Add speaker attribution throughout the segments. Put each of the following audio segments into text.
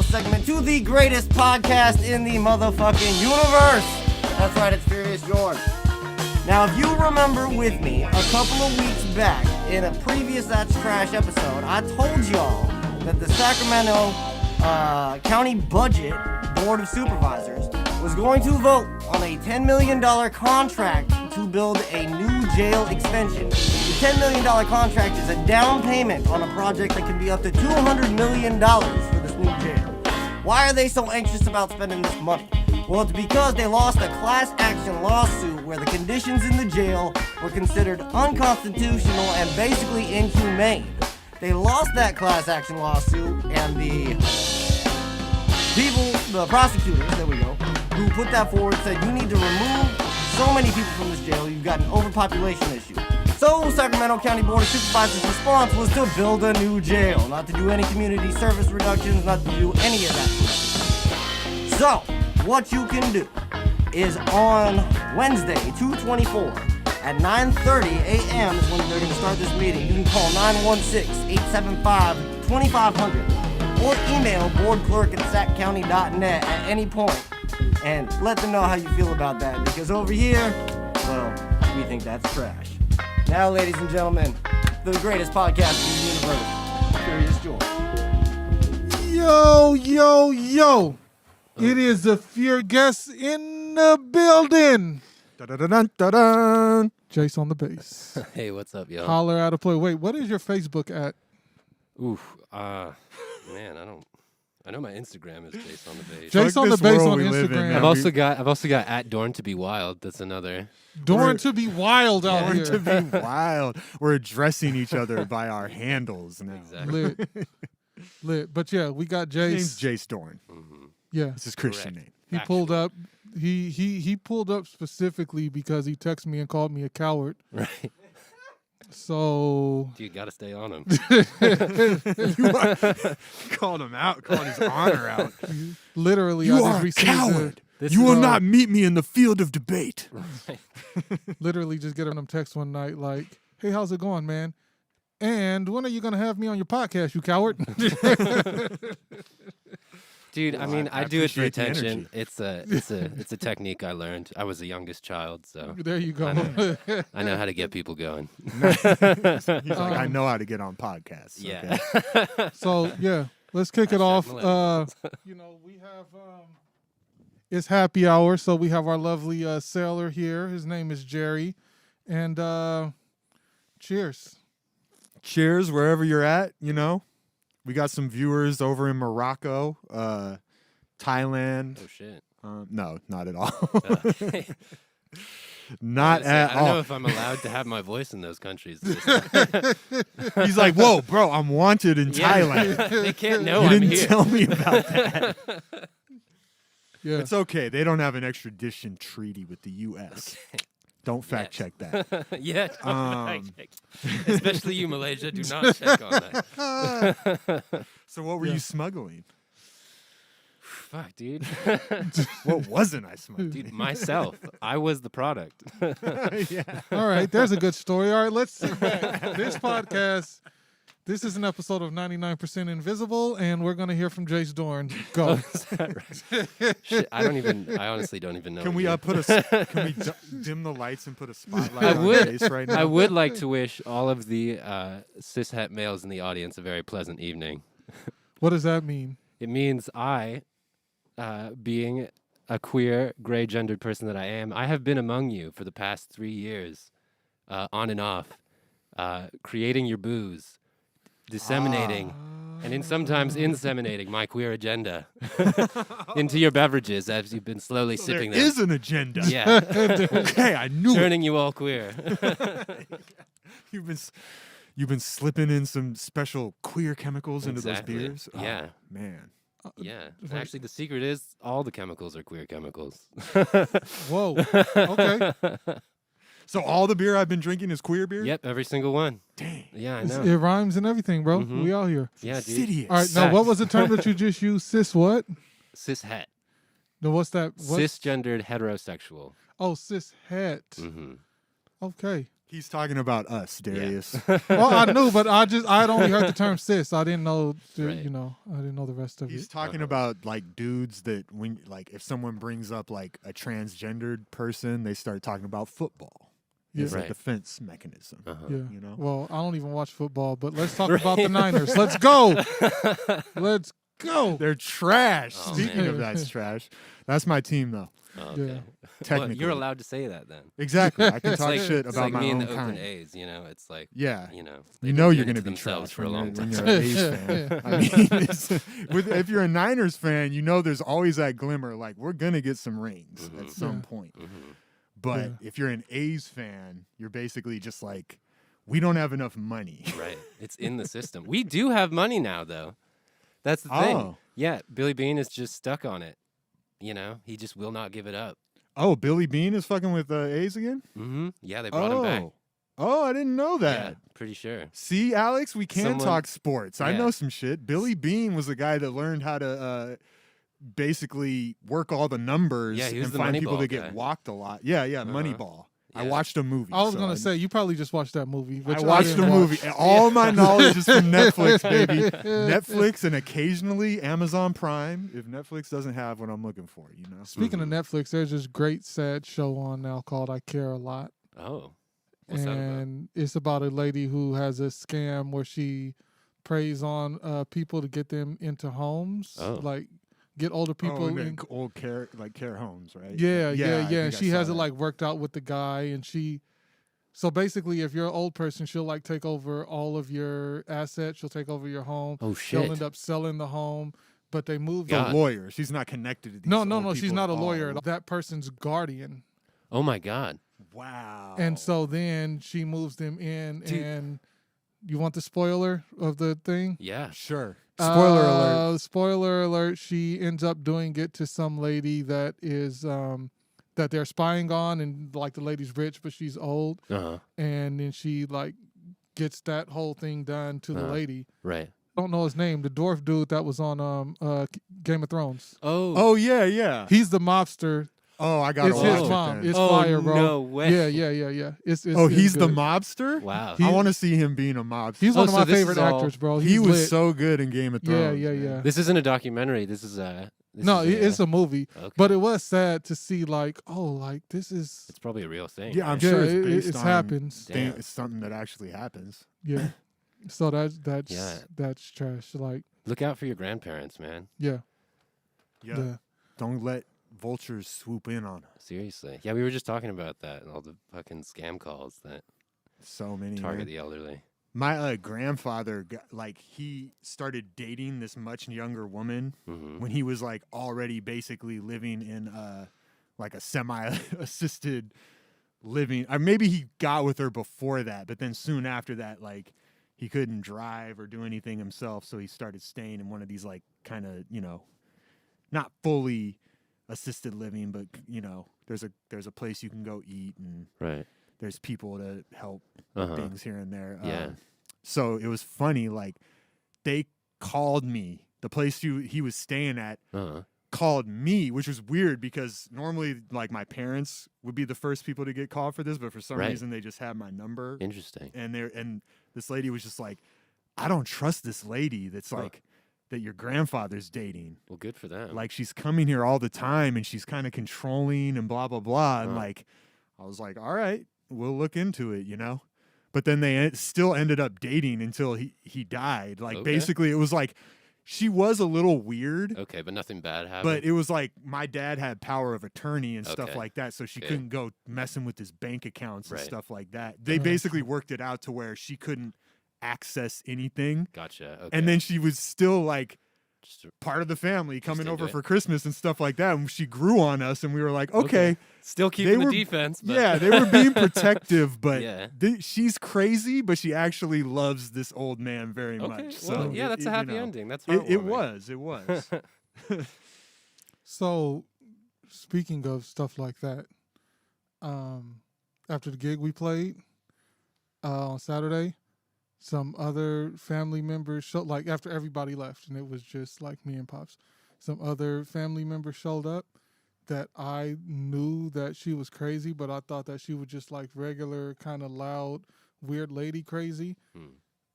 Speaker 1: Segment to the greatest podcast in the motherfucking universe. That's right, it's Furious George. Now, if you remember with me, a couple of weeks back in a previous That's Trash episode, I told y'all that the Sacramento County Budget Board of Supervisors was going to vote on a $10 million contract to build a new jail extension. The $10 million contract is a down payment on a project that can be up to $200 million for this new jail. Why are they so anxious about spending this money? Well, it's because they lost a class action lawsuit where the conditions in the jail were considered unconstitutional and basically inhumane. They lost that class action lawsuit, and the prosecutors, there we go, who put that forward said you need to remove so many people from this jail, you've got an overpopulation issue. So Sacramento County Board of Supervisors' response was to build a new jail, not to do any community service reductions, not to do any of that stuff. So, what you can do is on Wednesday, 2/24, at 9:30 a.m. is when they're going to start this meeting. You can call 916-875-2500 or email boardclerk@saccounty.net at any point and let them know how you feel about that, because over here, well, we think that's trash. Now, ladies and gentlemen, the greatest podcast in the universe, Curious George.
Speaker 2: Yo. It is the fear guest in the building. Da-da-da-dun-da-dun. Jace on the bass.
Speaker 3: Hey, what's up, yo?
Speaker 2: Holler out of play. Wait, what is your Facebook at?
Speaker 3: Man, I know my Instagram is Jace on the bass.
Speaker 2: Jace on the bass on Instagram.
Speaker 3: I've also got at Dorn to be Wild. That's another.
Speaker 2: Dorn to be wild out here.
Speaker 4: Dorn to be wild. We're addressing each other by our handles now.
Speaker 3: Exactly.
Speaker 2: Lit. But yeah, we got Jace.
Speaker 4: His name's Jace Dorn.
Speaker 3: Mm-hmm.
Speaker 2: Yeah.
Speaker 4: It's his Christian name.
Speaker 2: He pulled up. He pulled up specifically because he texted me and called me a coward.
Speaker 3: Right.
Speaker 2: So
Speaker 3: You got to stay on him.
Speaker 4: Called him out, called his honor out.
Speaker 2: Literally,
Speaker 4: You
Speaker 2: I
Speaker 4: are a
Speaker 2: just received
Speaker 4: coward. You will not meet me in the field of debate.
Speaker 3: Right.
Speaker 2: literally just getting them text one night like, "Hey, how's it going, man? And when are you gonna have me on your podcast, you coward?"
Speaker 3: Dude,
Speaker 4: Well,
Speaker 3: I mean, I do it for
Speaker 4: appreciate the
Speaker 3: attention.
Speaker 4: energy.
Speaker 3: It's a technique I learned. I was the youngest child, so
Speaker 2: There you go.
Speaker 3: I know how to get people going.
Speaker 4: He's like, I know how to get on podcasts.
Speaker 3: Yeah.
Speaker 4: Okay?
Speaker 2: So yeah, let's kick it off.
Speaker 3: millennials.
Speaker 2: We have it's happy hour, so we have our lovely sailor here. His name is Jerry, and cheers.
Speaker 4: Cheers, wherever you're at, We got some viewers over in Morocco, Thailand.
Speaker 3: Oh shit.
Speaker 4: No, not at all.
Speaker 3: Okay.
Speaker 4: Not at
Speaker 3: I don't know
Speaker 4: all.
Speaker 3: if I'm allowed to have my voice in those countries.
Speaker 4: He's like, whoa, bro, I'm wanted in
Speaker 3: Yeah.
Speaker 4: Thailand.
Speaker 3: They can't know
Speaker 4: You
Speaker 3: I'm
Speaker 4: didn't
Speaker 3: here.
Speaker 4: tell me about that.
Speaker 2: Yeah.
Speaker 4: It's okay. They don't have an extradition treaty with the U.S. Don't fact check that.
Speaker 3: Yeah, don't fact check. Especially you, Malaysia. Do not check on that.
Speaker 4: So what were you smuggling?
Speaker 3: Fuck, dude.
Speaker 4: What wasn't I smuggling?
Speaker 3: Dude, myself. I was the product.
Speaker 4: Yeah.
Speaker 2: All right, there's a good story. All right, let's sit back. This podcast. This is an episode of 99% Invisible, and we're going to hear from Jace Dorn. Go.
Speaker 3: Shit, I honestly don't even know.
Speaker 4: Can we dim the lights and put a spotlight
Speaker 3: I
Speaker 4: on
Speaker 3: would.
Speaker 4: Jace right now?
Speaker 3: I would like to wish all of the cishet males in the audience a very pleasant evening.
Speaker 2: What does that mean?
Speaker 3: It means I, being a queer, gray-gendered person that I am, I have been among you for the past 3 years, on and off, creating your booze, disseminating, and sometimes inseminating my queer agenda into your beverages as you've been slowly sipping
Speaker 4: There
Speaker 3: them.
Speaker 4: is an agenda.
Speaker 3: Yeah,
Speaker 4: Okay, I knew it.
Speaker 3: turning you all queer.
Speaker 4: You've been slipping in some special queer chemicals into those
Speaker 3: Exactly.
Speaker 4: beers. Oh,
Speaker 3: Yeah.
Speaker 4: man.
Speaker 3: Yeah, and actually, the secret is all the chemicals are queer chemicals.
Speaker 2: Whoa. Okay.
Speaker 4: So all the beer I've been drinking is queer beer?
Speaker 3: Yep, every single one.
Speaker 4: Dang.
Speaker 3: Yeah, I
Speaker 2: It
Speaker 3: know.
Speaker 2: rhymes and everything, bro.
Speaker 3: Mhm.
Speaker 2: We out here.
Speaker 3: Yeah, dude.
Speaker 4: Insidious.
Speaker 2: All right, now what was the term that you just used? Cis what?
Speaker 3: Cishet.
Speaker 2: No, what's that? What?
Speaker 3: Cisgendered heterosexual.
Speaker 2: Oh, cis het.
Speaker 3: Mm-hmm.
Speaker 2: Okay.
Speaker 4: He's talking about us, Darius.
Speaker 2: Well, I knew, but I'd only heard the term cis. I didn't know,
Speaker 3: Right.
Speaker 2: I didn't know the rest of
Speaker 4: He's
Speaker 2: it.
Speaker 4: talking about like dudes that when like if someone brings up like a transgendered person, they start talking about football.
Speaker 2: Yeah.
Speaker 4: It's
Speaker 3: Right.
Speaker 4: a defense mechanism.
Speaker 3: Uh-huh.
Speaker 2: Yeah.
Speaker 4: You know?
Speaker 2: Well, I don't even watch football, but let's talk about the Niners. Let's go. Let's go.
Speaker 4: They're trash.
Speaker 3: Oh,
Speaker 4: Speaking
Speaker 2: man.
Speaker 4: of that's trash, that's my team though.
Speaker 3: Oh, okay.
Speaker 2: Yeah.
Speaker 3: Well,
Speaker 4: Technically,
Speaker 3: you're allowed to say that then.
Speaker 4: Exactly. I can
Speaker 3: It's
Speaker 4: talk
Speaker 3: like,
Speaker 4: shit
Speaker 3: it's
Speaker 4: about
Speaker 3: like
Speaker 4: my
Speaker 3: me and
Speaker 4: own
Speaker 3: the Oakland
Speaker 4: kind.
Speaker 3: A's. You know, it's like
Speaker 4: Yeah.
Speaker 3: you know,
Speaker 4: You
Speaker 3: they've
Speaker 4: know
Speaker 3: been
Speaker 4: you're
Speaker 3: doing
Speaker 4: going
Speaker 3: it
Speaker 4: to be
Speaker 3: themselves
Speaker 4: trash
Speaker 3: for a long time.
Speaker 4: when you're an A's fan. I mean, if you're a Niners fan, you know there's always that glimmer like we're going to get some rings at some point.
Speaker 3: Mhm.
Speaker 4: But if you're an A's fan, you're basically just like, we don't have enough money.
Speaker 3: Right. It's in the system. We do have money now, though. That's the thing.
Speaker 4: Oh.
Speaker 3: Yeah, Billy Bean is just stuck on it. You know, he just will not give it up.
Speaker 4: Oh, Billy Bean is fucking with A's again?
Speaker 3: Mm-hmm. Yeah, they brought him back.
Speaker 4: Oh, I didn't know that.
Speaker 3: Yeah, pretty sure.
Speaker 4: See, Alex, we can
Speaker 3: Someone-
Speaker 4: talk sports. I
Speaker 3: Yeah.
Speaker 4: know some shit. Billy Bean was the guy that learned how to basically work all the numbers
Speaker 3: Yeah, he was
Speaker 4: and
Speaker 3: the
Speaker 4: find people
Speaker 3: Moneyball
Speaker 4: that
Speaker 3: guy.
Speaker 4: get walked a lot. Yeah,
Speaker 3: Uh-huh.
Speaker 4: Moneyball. I
Speaker 3: Yeah.
Speaker 4: watched a movie.
Speaker 2: I was
Speaker 4: so
Speaker 2: gonna say you probably just watched that movie. Which
Speaker 4: I watched the
Speaker 2: didn't
Speaker 4: movie.
Speaker 2: watch.
Speaker 4: And all my knowledge is from Netflix, baby. Netflix and occasionally Amazon Prime. If Netflix doesn't have what I'm looking for, you know.
Speaker 2: Speaking of Netflix, there's this great sad show on now called I Care a Lot.
Speaker 3: Oh. What's that about?
Speaker 2: And it's about a lady who has a scam where she preys on people to get them into homes,
Speaker 3: Oh.
Speaker 2: like get older people.
Speaker 4: and
Speaker 2: in,
Speaker 4: then old care homes, right?
Speaker 2: yeah,
Speaker 4: I
Speaker 2: yeah.
Speaker 4: think I
Speaker 2: She
Speaker 4: saw
Speaker 2: has it
Speaker 4: that.
Speaker 2: like worked out with the guy, and so basically, if you're an old person, she'll like take over all of your assets. She'll take over your home.
Speaker 3: Oh,
Speaker 2: She'll
Speaker 3: shit.
Speaker 2: end up selling the home, but they moved.
Speaker 4: The
Speaker 3: God.
Speaker 4: lawyer. She's not connected to these
Speaker 2: No,
Speaker 4: old
Speaker 2: she's
Speaker 4: people
Speaker 2: not a
Speaker 4: at
Speaker 2: lawyer.
Speaker 4: all.
Speaker 2: That person's guardian.
Speaker 3: Oh, my God.
Speaker 4: Wow.
Speaker 2: And so then she moves them in,
Speaker 3: Dude.
Speaker 2: and you want the spoiler of the thing?
Speaker 3: Yeah.
Speaker 4: Sure. Spoiler alert.
Speaker 2: Spoiler alert. She ends up doing it to some lady that is that they're spying on, and like the lady's rich, but she's old,
Speaker 3: Uh-huh.
Speaker 2: and then she like gets that whole thing done to the
Speaker 3: Uh-huh.
Speaker 2: lady.
Speaker 3: Right.
Speaker 2: Don't know his name. The dwarf dude that was on Game of Thrones.
Speaker 3: Oh.
Speaker 4: Oh yeah.
Speaker 2: He's the mobster.
Speaker 4: Oh, I got
Speaker 2: It's
Speaker 4: to watch
Speaker 2: his
Speaker 4: it
Speaker 2: mom.
Speaker 4: then.
Speaker 2: It's
Speaker 3: Oh,
Speaker 2: fire, bro.
Speaker 3: no way.
Speaker 2: Yeah. It's
Speaker 4: Oh,
Speaker 2: it's
Speaker 4: he's the
Speaker 2: good.
Speaker 4: mobster?
Speaker 3: Wow.
Speaker 2: He-
Speaker 4: I want to see him being a mobster.
Speaker 2: He's
Speaker 3: Oh,
Speaker 2: one of
Speaker 3: so
Speaker 2: my
Speaker 3: this is
Speaker 2: favorite
Speaker 3: all-
Speaker 2: actors, bro.
Speaker 4: He
Speaker 2: He's
Speaker 4: was
Speaker 2: lit.
Speaker 4: so good in Game of
Speaker 2: Yeah,
Speaker 4: Thrones.
Speaker 2: yeah,
Speaker 4: man.
Speaker 2: yeah.
Speaker 3: This isn't a documentary. This is
Speaker 2: No, it's a movie,
Speaker 3: Okay.
Speaker 2: but it was sad to see like, this is
Speaker 3: It's probably a real thing.
Speaker 4: Yeah, I'm
Speaker 3: right?
Speaker 4: sure
Speaker 2: yeah,
Speaker 4: it's based
Speaker 2: it's
Speaker 4: on
Speaker 2: happens.
Speaker 3: Damn.
Speaker 4: It's something that actually happens.
Speaker 2: Yeah, so that's
Speaker 3: Yeah.
Speaker 2: that's trash. Like,
Speaker 3: Look out for your grandparents, man.
Speaker 2: yeah.
Speaker 4: Don't let vultures swoop in on us.
Speaker 3: Seriously. Yeah, we were just talking about that and all the fucking scam calls that
Speaker 4: So many.
Speaker 3: target
Speaker 4: man.
Speaker 3: the elderly.
Speaker 4: My grandfather, he started dating this much younger woman
Speaker 3: Mm-hmm.
Speaker 4: when he was like already basically living in like a semi-assisted living. Or maybe he got with her before that, but then soon after that, like he couldn't drive or do anything himself, so he started staying in one of these like kind of not fully assisted living, but there's a place you can go eat and
Speaker 3: Right.
Speaker 4: there's people to help
Speaker 3: Uh-huh.
Speaker 4: things here and there.
Speaker 3: Yeah.
Speaker 4: So it was funny. Like they called me. The place he was staying at
Speaker 3: Uh-huh.
Speaker 4: called me, which was weird because normally like my parents would be the first people to get called for this, but for some
Speaker 3: Right.
Speaker 4: reason they just had my number.
Speaker 3: Interesting.
Speaker 4: And this lady was just like, I don't trust this lady that's like that your grandfather's dating.
Speaker 3: Well, good for them.
Speaker 4: Like she's coming here all the time and she's kind of controlling and blah blah blah. And like I was like, all right, we'll look into it, But then they still ended up dating until he died. Like
Speaker 3: Okay.
Speaker 4: basically it was like she was a little weird,
Speaker 3: Okay, but nothing bad happened.
Speaker 4: but it was like my dad had power of attorney and stuff
Speaker 3: Okay.
Speaker 4: like that, so she
Speaker 3: Okay.
Speaker 4: couldn't go messing with his bank accounts and
Speaker 3: Right.
Speaker 4: stuff like that. They basically worked it out to where she couldn't access anything.
Speaker 3: Gotcha. Okay.
Speaker 4: And then she was still like
Speaker 3: Just
Speaker 4: part of the family coming
Speaker 3: into
Speaker 4: over
Speaker 3: it.
Speaker 4: for Christmas and stuff like that. And she grew on us and we were like, okay.
Speaker 3: Still keeping
Speaker 4: They
Speaker 3: the
Speaker 4: were-
Speaker 3: defense. But
Speaker 4: Yeah, they were being protective, but
Speaker 3: Yeah.
Speaker 4: she's crazy, but she actually loves this old man very
Speaker 3: Okay.
Speaker 4: much.
Speaker 3: Well,
Speaker 4: So
Speaker 3: yeah, that's a happy ending. That's heartwarming.
Speaker 4: It was. It was.
Speaker 2: So, speaking of stuff like that, after the gig we played on Saturday, some other family members showed, like after everybody left, and it was just like me and Pops. Some other family members showed up. that I knew that she was crazy, but I thought that she was just like regular, kind of loud, weird lady crazy.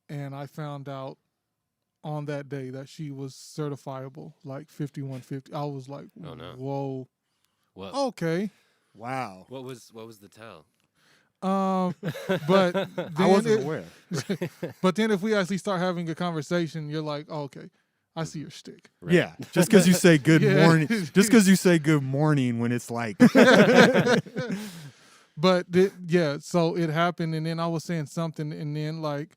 Speaker 2: And I found out on that day that she was certifiable, like 5150. I was like,
Speaker 3: Oh, no.
Speaker 2: whoa,
Speaker 3: Well,
Speaker 2: okay.
Speaker 4: Wow.
Speaker 3: what was the tell?
Speaker 2: But then
Speaker 4: I wasn't aware.
Speaker 2: But then if we actually start having a conversation, you're like, oh, okay, I see your shtick.
Speaker 3: Right.
Speaker 4: Yeah, just because you say good
Speaker 2: Yeah.
Speaker 4: morning, just because you say good morning when it's like,
Speaker 2: But yeah, so it happened, and then I was saying something, and then like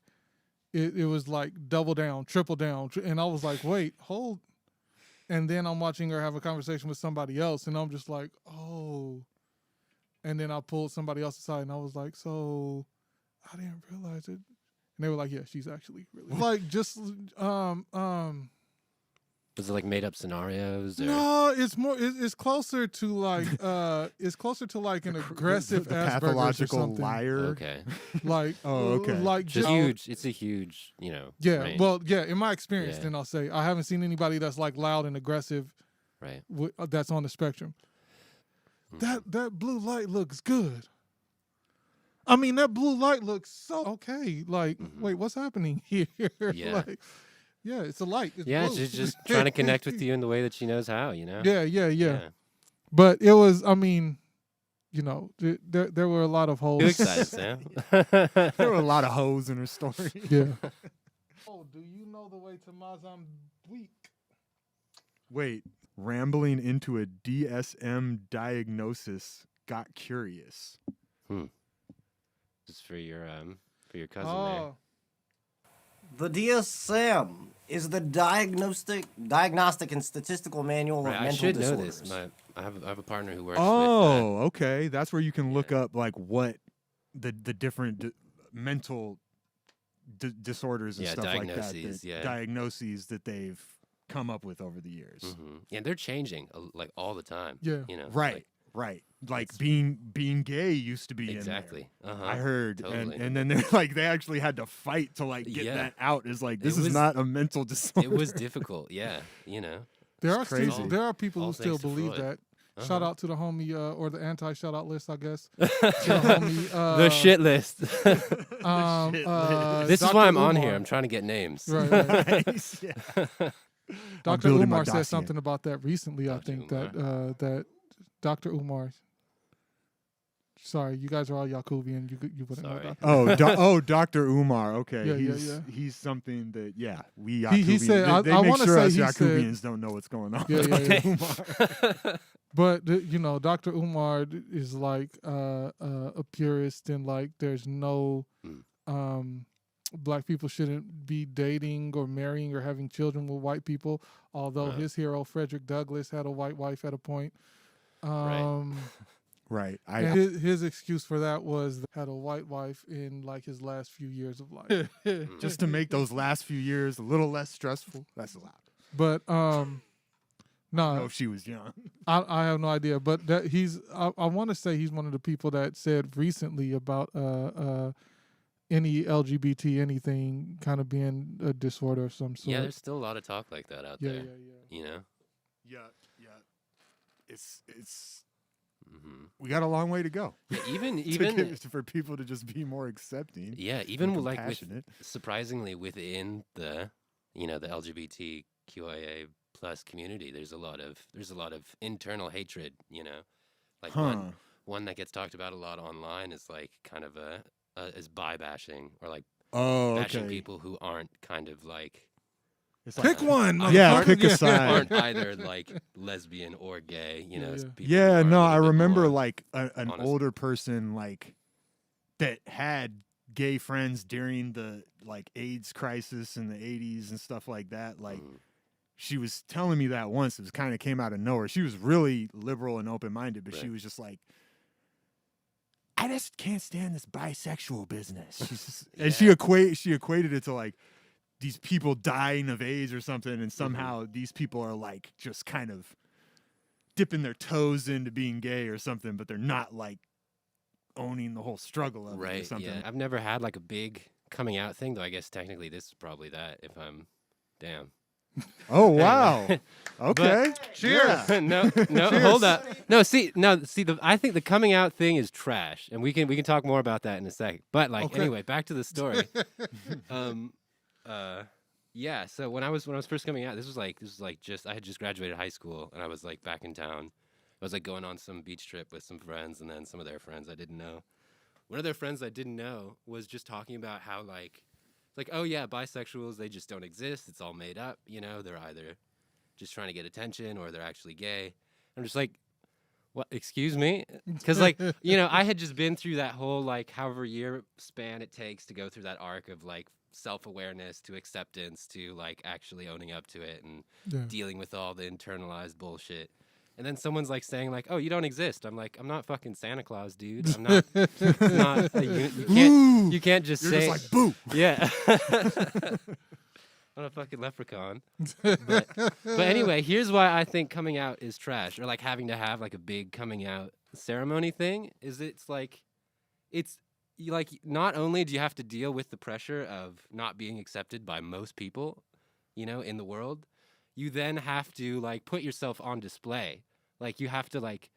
Speaker 2: it was like double down, triple down, and I was like, wait, hold. And then I'm watching her have a conversation with somebody else, and I'm just like, oh. And then I pulled somebody else aside, and I was like, so I didn't realize it. And they were like, yeah, she's actually really like just
Speaker 3: Was it like made up scenarios? Or?
Speaker 2: no, it's more. It's closer to like it's closer to like an aggressive
Speaker 4: the
Speaker 2: Asperger's or
Speaker 4: pathological
Speaker 2: something.
Speaker 4: liar.
Speaker 3: Okay.
Speaker 2: Like
Speaker 4: Oh, okay.
Speaker 2: like
Speaker 3: It's
Speaker 2: just
Speaker 3: huge. It's a huge,
Speaker 2: yeah.
Speaker 3: range.
Speaker 2: Well, yeah. In my experience,
Speaker 3: Yeah.
Speaker 2: then I'll say I haven't seen anybody that's like loud and aggressive
Speaker 3: Right.
Speaker 2: that's on the spectrum. That blue light looks good. I mean, that blue light looks so okay. Like, wait, what's happening here?
Speaker 3: Yeah.
Speaker 2: Like, yeah, it's a light. It's
Speaker 3: Yeah,
Speaker 2: blue.
Speaker 3: she's just trying to connect with you in the way that she knows how,
Speaker 2: Yeah. But it was, I mean, there were a lot of holes.
Speaker 3: Too excited, Sam.
Speaker 4: There were a lot of hoes in her story.
Speaker 2: Yeah. Oh, do you know the way to Mozambique?
Speaker 4: Wait, rambling into a DSM diagnosis got curious.
Speaker 3: Just for your cousin there.
Speaker 1: The DSM is the Diagnostic and Statistical Manual
Speaker 3: Right,
Speaker 1: of
Speaker 3: I
Speaker 1: Mental
Speaker 3: should
Speaker 1: Disorders.
Speaker 3: know this. I have a partner who works with
Speaker 4: Oh, okay. That's where you can look
Speaker 3: Yeah.
Speaker 4: up like what the different mental disorders and
Speaker 3: Yeah,
Speaker 4: stuff like that.
Speaker 3: diagnoses, yeah.
Speaker 4: Diagnoses that they've come up with over the years.
Speaker 3: Yeah, and they're changing like all the time.
Speaker 2: Yeah.
Speaker 4: Right. Like being gay used to be
Speaker 3: Exactly.
Speaker 4: in there.
Speaker 3: Uh-huh.
Speaker 4: I heard,
Speaker 3: Totally.
Speaker 4: and then they're like they actually had to fight to like get
Speaker 3: Yeah.
Speaker 4: that out. Is like this
Speaker 3: It
Speaker 4: is
Speaker 3: was-
Speaker 4: not a mental disorder.
Speaker 3: It was difficult. Yeah.
Speaker 2: There are
Speaker 4: It's crazy.
Speaker 2: there are people
Speaker 3: All
Speaker 2: who still
Speaker 3: thanks to
Speaker 2: believe
Speaker 3: Freud.
Speaker 2: that. Shout
Speaker 3: Uh-huh.
Speaker 2: out to the homie or the anti-shout out list, I guess. To the homie,
Speaker 3: The shit list.
Speaker 2: shit
Speaker 3: This is
Speaker 2: Dr.
Speaker 3: why I'm on
Speaker 2: Umar.
Speaker 3: here. I'm trying to get names.
Speaker 2: Right.
Speaker 4: Nice, yeah.
Speaker 2: Dr.
Speaker 4: building my
Speaker 2: Umar said
Speaker 4: dossier.
Speaker 2: something about that recently. I
Speaker 3: Dr.
Speaker 2: think
Speaker 3: Umar.
Speaker 2: that Dr. Umar. Sorry, you guys are all Yakubian. You wouldn't
Speaker 3: Sorry.
Speaker 2: know that.
Speaker 4: Dr. Umar. Okay,
Speaker 2: Yeah.
Speaker 4: he's something that we
Speaker 2: He
Speaker 4: Yakubians,
Speaker 2: said-
Speaker 4: they
Speaker 2: I
Speaker 4: make
Speaker 2: wanna
Speaker 4: sure
Speaker 2: say
Speaker 4: us
Speaker 2: he said-
Speaker 4: Yakubians don't know what's going on.
Speaker 2: Yeah.
Speaker 3: Okay.
Speaker 4: Umar.
Speaker 2: But Dr. Umar is like a purist, and like there's no black people shouldn't be dating or marrying or having children with white people. Although his hero Frederick Douglass had a white wife at a point.
Speaker 4: Right.
Speaker 2: And his excuse for that was had a white wife in like his last few years of life.
Speaker 4: Just to make those last few years a little less stressful. That's allowed.
Speaker 2: But
Speaker 4: I don't know
Speaker 2: no,
Speaker 4: if she was young.
Speaker 2: I have no idea. But that I want to say he's one of the people that said recently about any LGBT anything kind of being a disorder of some sort.
Speaker 3: Yeah, there's still a lot of talk like that out there.
Speaker 2: Yeah.
Speaker 4: Yeah. It's we got a long way to go.
Speaker 3: Yeah, even
Speaker 4: for people to just be more accepting.
Speaker 3: yeah, even
Speaker 4: and
Speaker 3: like
Speaker 4: compassionate.
Speaker 3: surprisingly within the the LGBTQIA plus community, there's a lot of internal hatred. Like one that gets talked about a lot online is like kind of is bi bashing or like bashing people who aren't kind of like.
Speaker 4: It's
Speaker 2: Pick one.
Speaker 4: Yeah,
Speaker 2: motherfucker.
Speaker 4: pick a side.
Speaker 3: aren't either like lesbian or gay, it's people who
Speaker 4: Yeah,
Speaker 3: are
Speaker 4: no,
Speaker 3: a
Speaker 4: I
Speaker 3: little bit
Speaker 4: remember
Speaker 3: more
Speaker 4: like an
Speaker 3: honest.
Speaker 4: older person like that had gay friends during the like AIDS crisis in the 80s and stuff like that. Like she was telling me that once. It was kind of came out of nowhere. She was really liberal and open-minded, but she
Speaker 3: Right.
Speaker 4: was just like, I just can't stand this bisexual business. She's just, and she equated it to like these people dying of AIDS or something, and somehow these people are like just kind of dipping their toes into being gay or something, but they're not like owning the whole struggle of it or
Speaker 3: Right.
Speaker 4: something.
Speaker 3: Yeah. I've never had like a big coming out thing, though. I guess technically this is probably that. If I'm, damn.
Speaker 4: Oh wow. Okay.
Speaker 2: Cheers.
Speaker 4: Yeah.
Speaker 3: no, hold up. No, see. I think the coming out thing is trash, and we can talk more about that in a second. But like,
Speaker 2: Okay.
Speaker 3: anyway, back to the story. Yeah. So when I was first coming out, this was like just I had just graduated high school, and I was like back in town. I was like going on some beach trip with some friends, and then some of their friends I didn't know. One of their friends I didn't know was just talking about how like, oh yeah, bisexuals, they just don't exist. It's all made up. You know, they're either just trying to get attention or they're actually gay. I'm just like, what? Excuse me? Because like, you know, I had just been through that whole like however year span it takes to go through that arc of like self-awareness to acceptance to like actually owning up to it and
Speaker 2: Yeah.
Speaker 3: dealing with all the internalized bullshit. And then someone's like saying like, "Oh, you don't exist." I'm like, "I'm not fucking Santa Claus, dude. I'm not. You can't just
Speaker 4: You're
Speaker 3: say
Speaker 4: just like boo.
Speaker 3: yeah." I'm a fucking leprechaun. But anyway, here's why I think coming out is trash, or like having to have like a big coming out ceremony thing. Is it's like not only do you have to deal with the pressure of not being accepted by most people, you know, in the world, you then have to like put yourself on display. Like you have to like,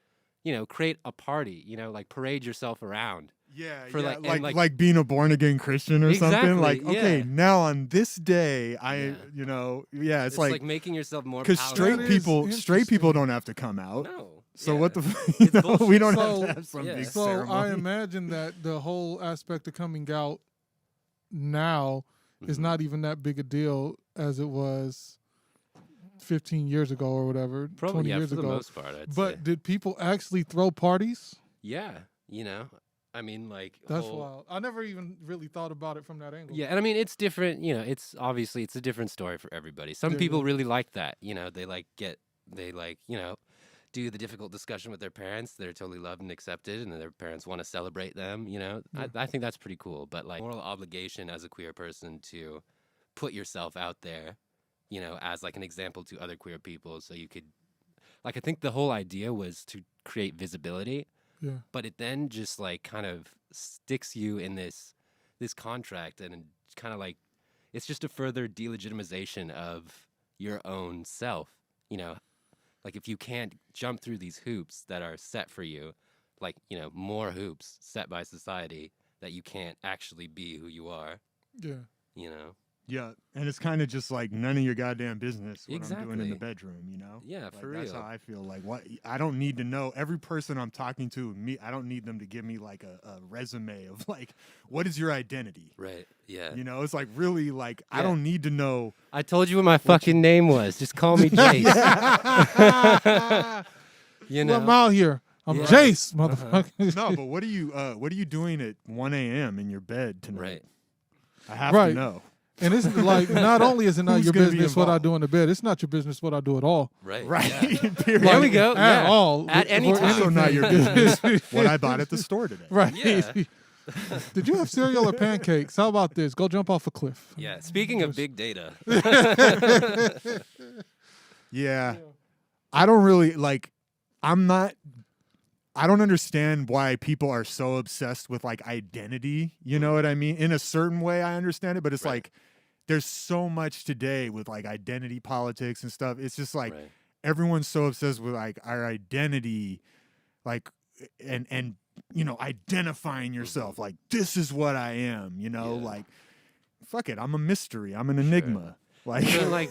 Speaker 3: you know, create a party, you know, like parade yourself around.
Speaker 4: Yeah,
Speaker 3: For,
Speaker 4: yeah,
Speaker 3: like- and,
Speaker 4: like
Speaker 3: like-
Speaker 4: being a born again Christian or something.
Speaker 3: Exactly,
Speaker 4: Like, okay,
Speaker 3: yeah.
Speaker 4: now on this day,
Speaker 3: Yeah.
Speaker 4: you know, yeah,
Speaker 3: It's
Speaker 4: it's
Speaker 3: like
Speaker 4: like
Speaker 3: making yourself more
Speaker 4: because
Speaker 3: palatable.
Speaker 2: That is
Speaker 4: straight people
Speaker 2: interesting.
Speaker 4: don't have to come out.
Speaker 3: No.
Speaker 4: So
Speaker 3: yeah.
Speaker 4: what the
Speaker 3: It's
Speaker 4: you know, we
Speaker 3: bullshit.
Speaker 4: don't
Speaker 2: So-
Speaker 4: have to have some
Speaker 3: yeah.
Speaker 4: big
Speaker 2: So
Speaker 4: ceremony.
Speaker 2: I imagine that the whole aspect of coming out now is
Speaker 3: Mhm.
Speaker 2: not even that big a deal as it was 15 years ago or whatever,
Speaker 3: Probably
Speaker 2: 20
Speaker 3: yeah,
Speaker 2: years
Speaker 3: for the
Speaker 2: ago.
Speaker 3: most part. I'd
Speaker 2: But
Speaker 3: say.
Speaker 2: did people actually throw parties?
Speaker 3: Yeah, you know, I mean, like
Speaker 2: That's
Speaker 3: whole-
Speaker 2: wild. I never even really thought about it from that angle.
Speaker 3: Yeah, and I mean it's different. You know, it's obviously it's a different story for everybody. Some
Speaker 2: Yeah,
Speaker 3: people
Speaker 2: yeah.
Speaker 3: really like that. You know, they you know, do the difficult discussion with their parents. They're totally loved and accepted, and then their parents want to celebrate them. You know,
Speaker 2: Yeah.
Speaker 3: I think that's pretty cool. But like moral obligation as a queer person to put yourself out there, you know, as like an example to other queer people, so you could, like, I think the whole idea was to create visibility.
Speaker 2: Yeah.
Speaker 3: But it then just like kind of sticks you in this contract, and it's kind of like it's just a further delegitimization of your own self, you know, like if you can't jump through these hoops that are set for you, like, you know, more hoops set by society, that you can't actually be who you are,
Speaker 2: Yeah.
Speaker 3: you know.
Speaker 4: Yeah, and it's kind of just like none of your goddamn business what I'm doing in the
Speaker 3: Exactly.
Speaker 4: bedroom, you know?
Speaker 3: Yeah,
Speaker 4: Like,
Speaker 3: for
Speaker 4: that's
Speaker 3: real.
Speaker 4: how I feel. Like, what I don't need to know. Every person I'm talking to, I don't need them to give me like a resume of like, what is your identity?
Speaker 3: Right. Yeah.
Speaker 4: You know, it's like really like I
Speaker 3: Yeah.
Speaker 4: don't need to know.
Speaker 3: I told you what my fucking name was. Just call me Jace. You
Speaker 2: Well,
Speaker 3: know.
Speaker 2: I'm out here. I'm
Speaker 3: Yeah.
Speaker 2: Jace, motherfucker.
Speaker 4: No, but what are you doing at 1 a.m. in your bed tonight?
Speaker 3: Right.
Speaker 4: I have
Speaker 2: Right.
Speaker 4: to know.
Speaker 2: And it's like, not only is it not
Speaker 4: Who's
Speaker 2: your
Speaker 4: gonna be
Speaker 2: business what I
Speaker 4: involved?
Speaker 2: do in the bed, it's not your business what I do at all.
Speaker 3: Right.
Speaker 4: Right.
Speaker 3: Yeah.
Speaker 4: Period.
Speaker 3: There we go.
Speaker 2: At
Speaker 3: yeah.
Speaker 2: all.
Speaker 3: At any
Speaker 2: For
Speaker 3: time.
Speaker 4: Also not your
Speaker 2: anything.
Speaker 4: business what I bought at the store today.
Speaker 2: Right.
Speaker 3: Yeah.
Speaker 2: Did you have cereal or pancakes? How about this? Go jump off a cliff.
Speaker 3: Yeah. Speaking of big data.
Speaker 4: Yeah. I don't really like I don't understand why people are so obsessed with like identity. You know what I mean? In a certain way I understand it, but it's
Speaker 3: Right.
Speaker 4: like there's so much today with like identity politics and stuff. It's just like
Speaker 3: Right.
Speaker 4: everyone's so obsessed with like our identity, like and you know, identifying yourself like this is what I am, you know,
Speaker 3: Yeah.
Speaker 4: like fuck it, I'm a mystery, I'm an enigma. Like
Speaker 3: So like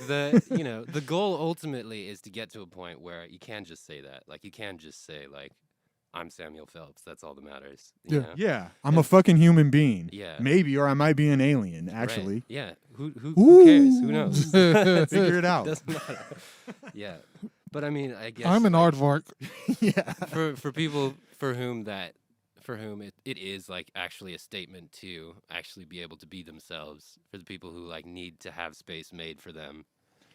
Speaker 3: you know, the goal ultimately is to get to a point where you can just say that. Like you can just say like, I'm Samuel Phelps. That's all that matters. You
Speaker 2: Yeah.
Speaker 3: know?
Speaker 4: yeah, I'm a fucking human being.
Speaker 3: Yeah.
Speaker 4: Maybe, or I might be an alien,
Speaker 3: Right.
Speaker 4: actually.
Speaker 3: Yeah. Who
Speaker 4: Ooh.
Speaker 3: cares? Who knows?
Speaker 4: Figure it out.
Speaker 3: Doesn't matter. Yeah. But I mean, I guess
Speaker 2: I'm an
Speaker 3: like,
Speaker 2: aardvark.
Speaker 4: Yeah.
Speaker 3: for people for whom it is like actually a statement to actually be able to be themselves, for the people who like need to have space made for them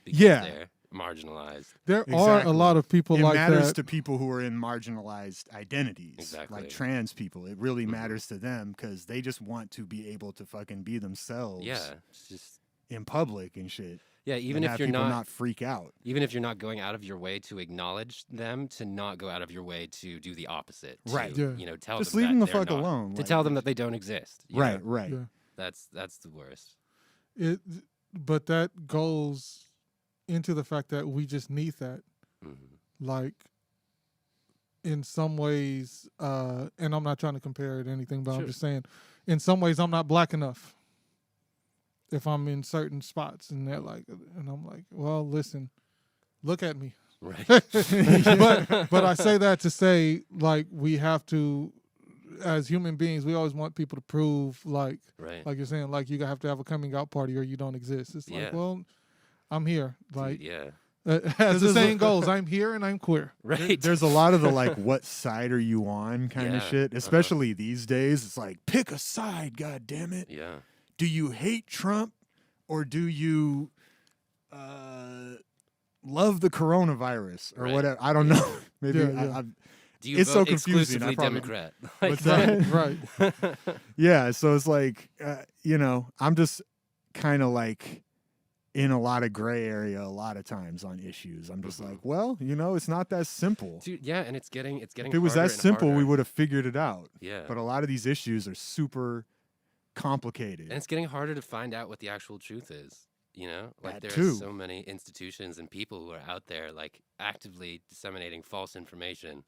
Speaker 3: because
Speaker 4: Yeah.
Speaker 3: they're marginalized.
Speaker 2: There are a
Speaker 4: Exactly.
Speaker 2: lot of people
Speaker 4: It
Speaker 2: like
Speaker 4: matters
Speaker 2: that.
Speaker 4: to people who are in marginalized identities,
Speaker 3: Exactly.
Speaker 4: like trans people. It really
Speaker 3: Mhm.
Speaker 4: matters to them because they just want to be able to fucking be themselves
Speaker 3: Yeah. It's just
Speaker 4: in public and shit.
Speaker 3: yeah, even
Speaker 4: and
Speaker 3: if
Speaker 4: have
Speaker 3: you're
Speaker 4: people
Speaker 3: not
Speaker 4: freak out.
Speaker 3: even if you're not going out of your way to acknowledge them, to not go out of your way to do the opposite. To,
Speaker 4: Right.
Speaker 2: Yeah.
Speaker 3: You know, tell
Speaker 4: Just
Speaker 3: them
Speaker 4: leave
Speaker 3: that
Speaker 4: them the
Speaker 3: they're
Speaker 4: fuck
Speaker 3: not-
Speaker 4: alone.
Speaker 3: To
Speaker 4: like,
Speaker 3: tell them that they don't exist. you
Speaker 4: Right,
Speaker 3: know?
Speaker 4: right.
Speaker 2: Yeah.
Speaker 3: That's the worst.
Speaker 2: But that goes into the fact that we just need that.
Speaker 3: Mm-hmm.
Speaker 2: Like, in some ways, and I'm not trying to compare it to anything, but
Speaker 3: Sure.
Speaker 2: I'm just saying, in some ways, I'm not black enough. If I'm in certain spots, and they're like, and I'm like, well, listen, look at me.
Speaker 3: Right.
Speaker 2: but I say that to say, like, we have to, as human beings, we always want people to prove, like
Speaker 3: Right.
Speaker 2: you're saying, like, you have to have a coming out party or you don't exist. It's like,
Speaker 3: Yeah.
Speaker 2: well, I'm here. Like,
Speaker 3: Dude, yeah.
Speaker 2: as the
Speaker 4: there's
Speaker 2: saying goes, I'm here and I'm queer.
Speaker 3: Right.
Speaker 4: There's a lot of the like, what side are you on kind of
Speaker 3: Yeah.
Speaker 4: shit, especially these days. It's like, pick a side, god damn it.
Speaker 3: Yeah.
Speaker 4: Do you hate Trump or do you love the coronavirus or
Speaker 3: Right.
Speaker 4: whatever? I don't know. Maybe
Speaker 2: Yeah.
Speaker 3: Do you
Speaker 4: It's
Speaker 3: vote
Speaker 4: so confusing, I
Speaker 3: exclusively
Speaker 4: probably-
Speaker 3: Democrat?
Speaker 4: What's that?
Speaker 2: Right.
Speaker 4: Yeah, so it's like, I'm just kind of like in a lot of gray area a lot of times on issues. I'm just
Speaker 3: Mhm.
Speaker 4: like, well, it's not that simple.
Speaker 3: Dude, yeah, and it's getting
Speaker 4: If it was that
Speaker 3: harder and
Speaker 4: simple, we
Speaker 3: harder.
Speaker 4: would have figured it out.
Speaker 3: Yeah.
Speaker 4: But a lot of these issues are super complicated.
Speaker 3: And it's getting harder to find out what the actual truth is. Like
Speaker 4: That
Speaker 3: there
Speaker 4: too.
Speaker 3: are so many institutions and people who are out there like actively disseminating false information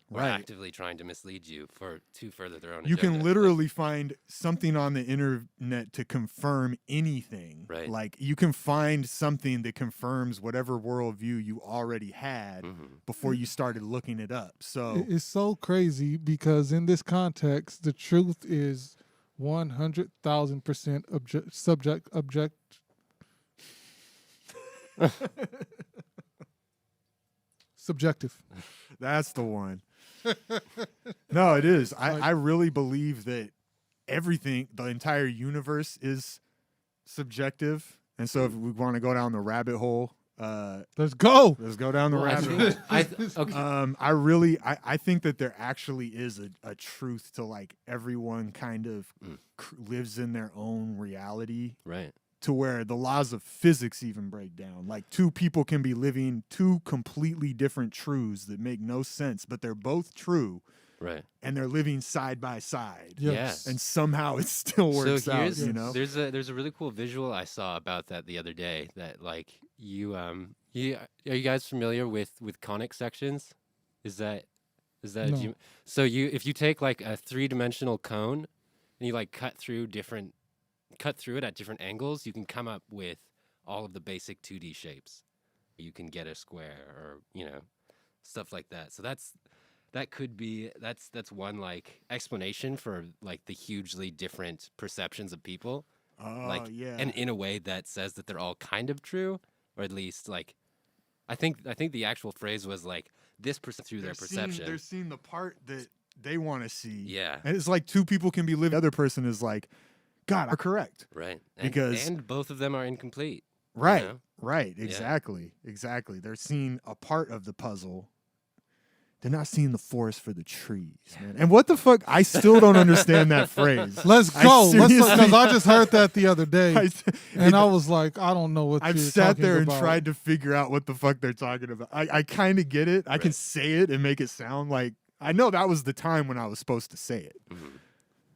Speaker 3: or
Speaker 4: Right.
Speaker 3: actively trying to mislead you to further their own
Speaker 4: You
Speaker 3: agenda.
Speaker 4: can
Speaker 3: Like,
Speaker 4: literally find something on the internet to confirm anything.
Speaker 3: Right.
Speaker 4: Like you can find something that confirms whatever worldview you already had
Speaker 3: mhm.
Speaker 4: before you started looking it up. So
Speaker 2: It's so crazy because in this context, the truth is 100,000% object. Subjective.
Speaker 4: that's the one. No, it is.
Speaker 2: Like-
Speaker 4: I really believe that everything, the entire universe is subjective. And so if we want to go down the rabbit hole,
Speaker 2: Let's go.
Speaker 4: let's go down the
Speaker 3: Well, I
Speaker 4: rabbit hole.
Speaker 3: think- okay.
Speaker 4: I think that there actually is a truth to like everyone kind of lives in their own reality
Speaker 3: Right.
Speaker 4: to where the laws of physics even break down. Like two people can be living two completely different truths that make no sense, but they're both true
Speaker 3: Right.
Speaker 4: and they're living side by side.
Speaker 2: Yes.
Speaker 4: And somehow it still works
Speaker 3: so
Speaker 4: out,
Speaker 3: here's,
Speaker 4: There's
Speaker 3: there's a really cool visual I saw about that the other day that like are you guys familiar with conic sections? Is that
Speaker 2: No.
Speaker 3: so if you take like a 3-dimensional cone and you like cut through it at different angles, you can come up with all of the basic 2D shapes. You can get a square or stuff like that. So that's one like explanation for like the hugely different perceptions of people.
Speaker 4: oh, yeah.
Speaker 3: And in a way that says that they're all kind of true, or at least like I think the actual phrase was like this person through their perception.
Speaker 4: They're seeing the part that they want to see.
Speaker 3: Yeah.
Speaker 4: And it's like two people can be living. The other person is like, God, are correct.
Speaker 3: Right.
Speaker 4: Because-
Speaker 3: and both of them are incomplete.
Speaker 4: Right.
Speaker 3: know?
Speaker 4: Right. Exactly. Exactly. They're seeing a part of the puzzle. They're not seeing the forest for the trees, man. And what the fuck? I still don't understand that phrase.
Speaker 2: Let's
Speaker 4: I
Speaker 2: go.
Speaker 4: seriously-
Speaker 2: Because I just heard that the other day, and
Speaker 4: I,
Speaker 2: I was like, I don't know what
Speaker 4: I've
Speaker 2: you're
Speaker 4: sat
Speaker 2: talking
Speaker 4: there and
Speaker 2: about.
Speaker 4: tried to figure out what the fuck they're talking about. I kind of get it. I can
Speaker 3: Right.
Speaker 4: say it and make it sound like I know that was the time when I was supposed to say it,
Speaker 3: Mhm.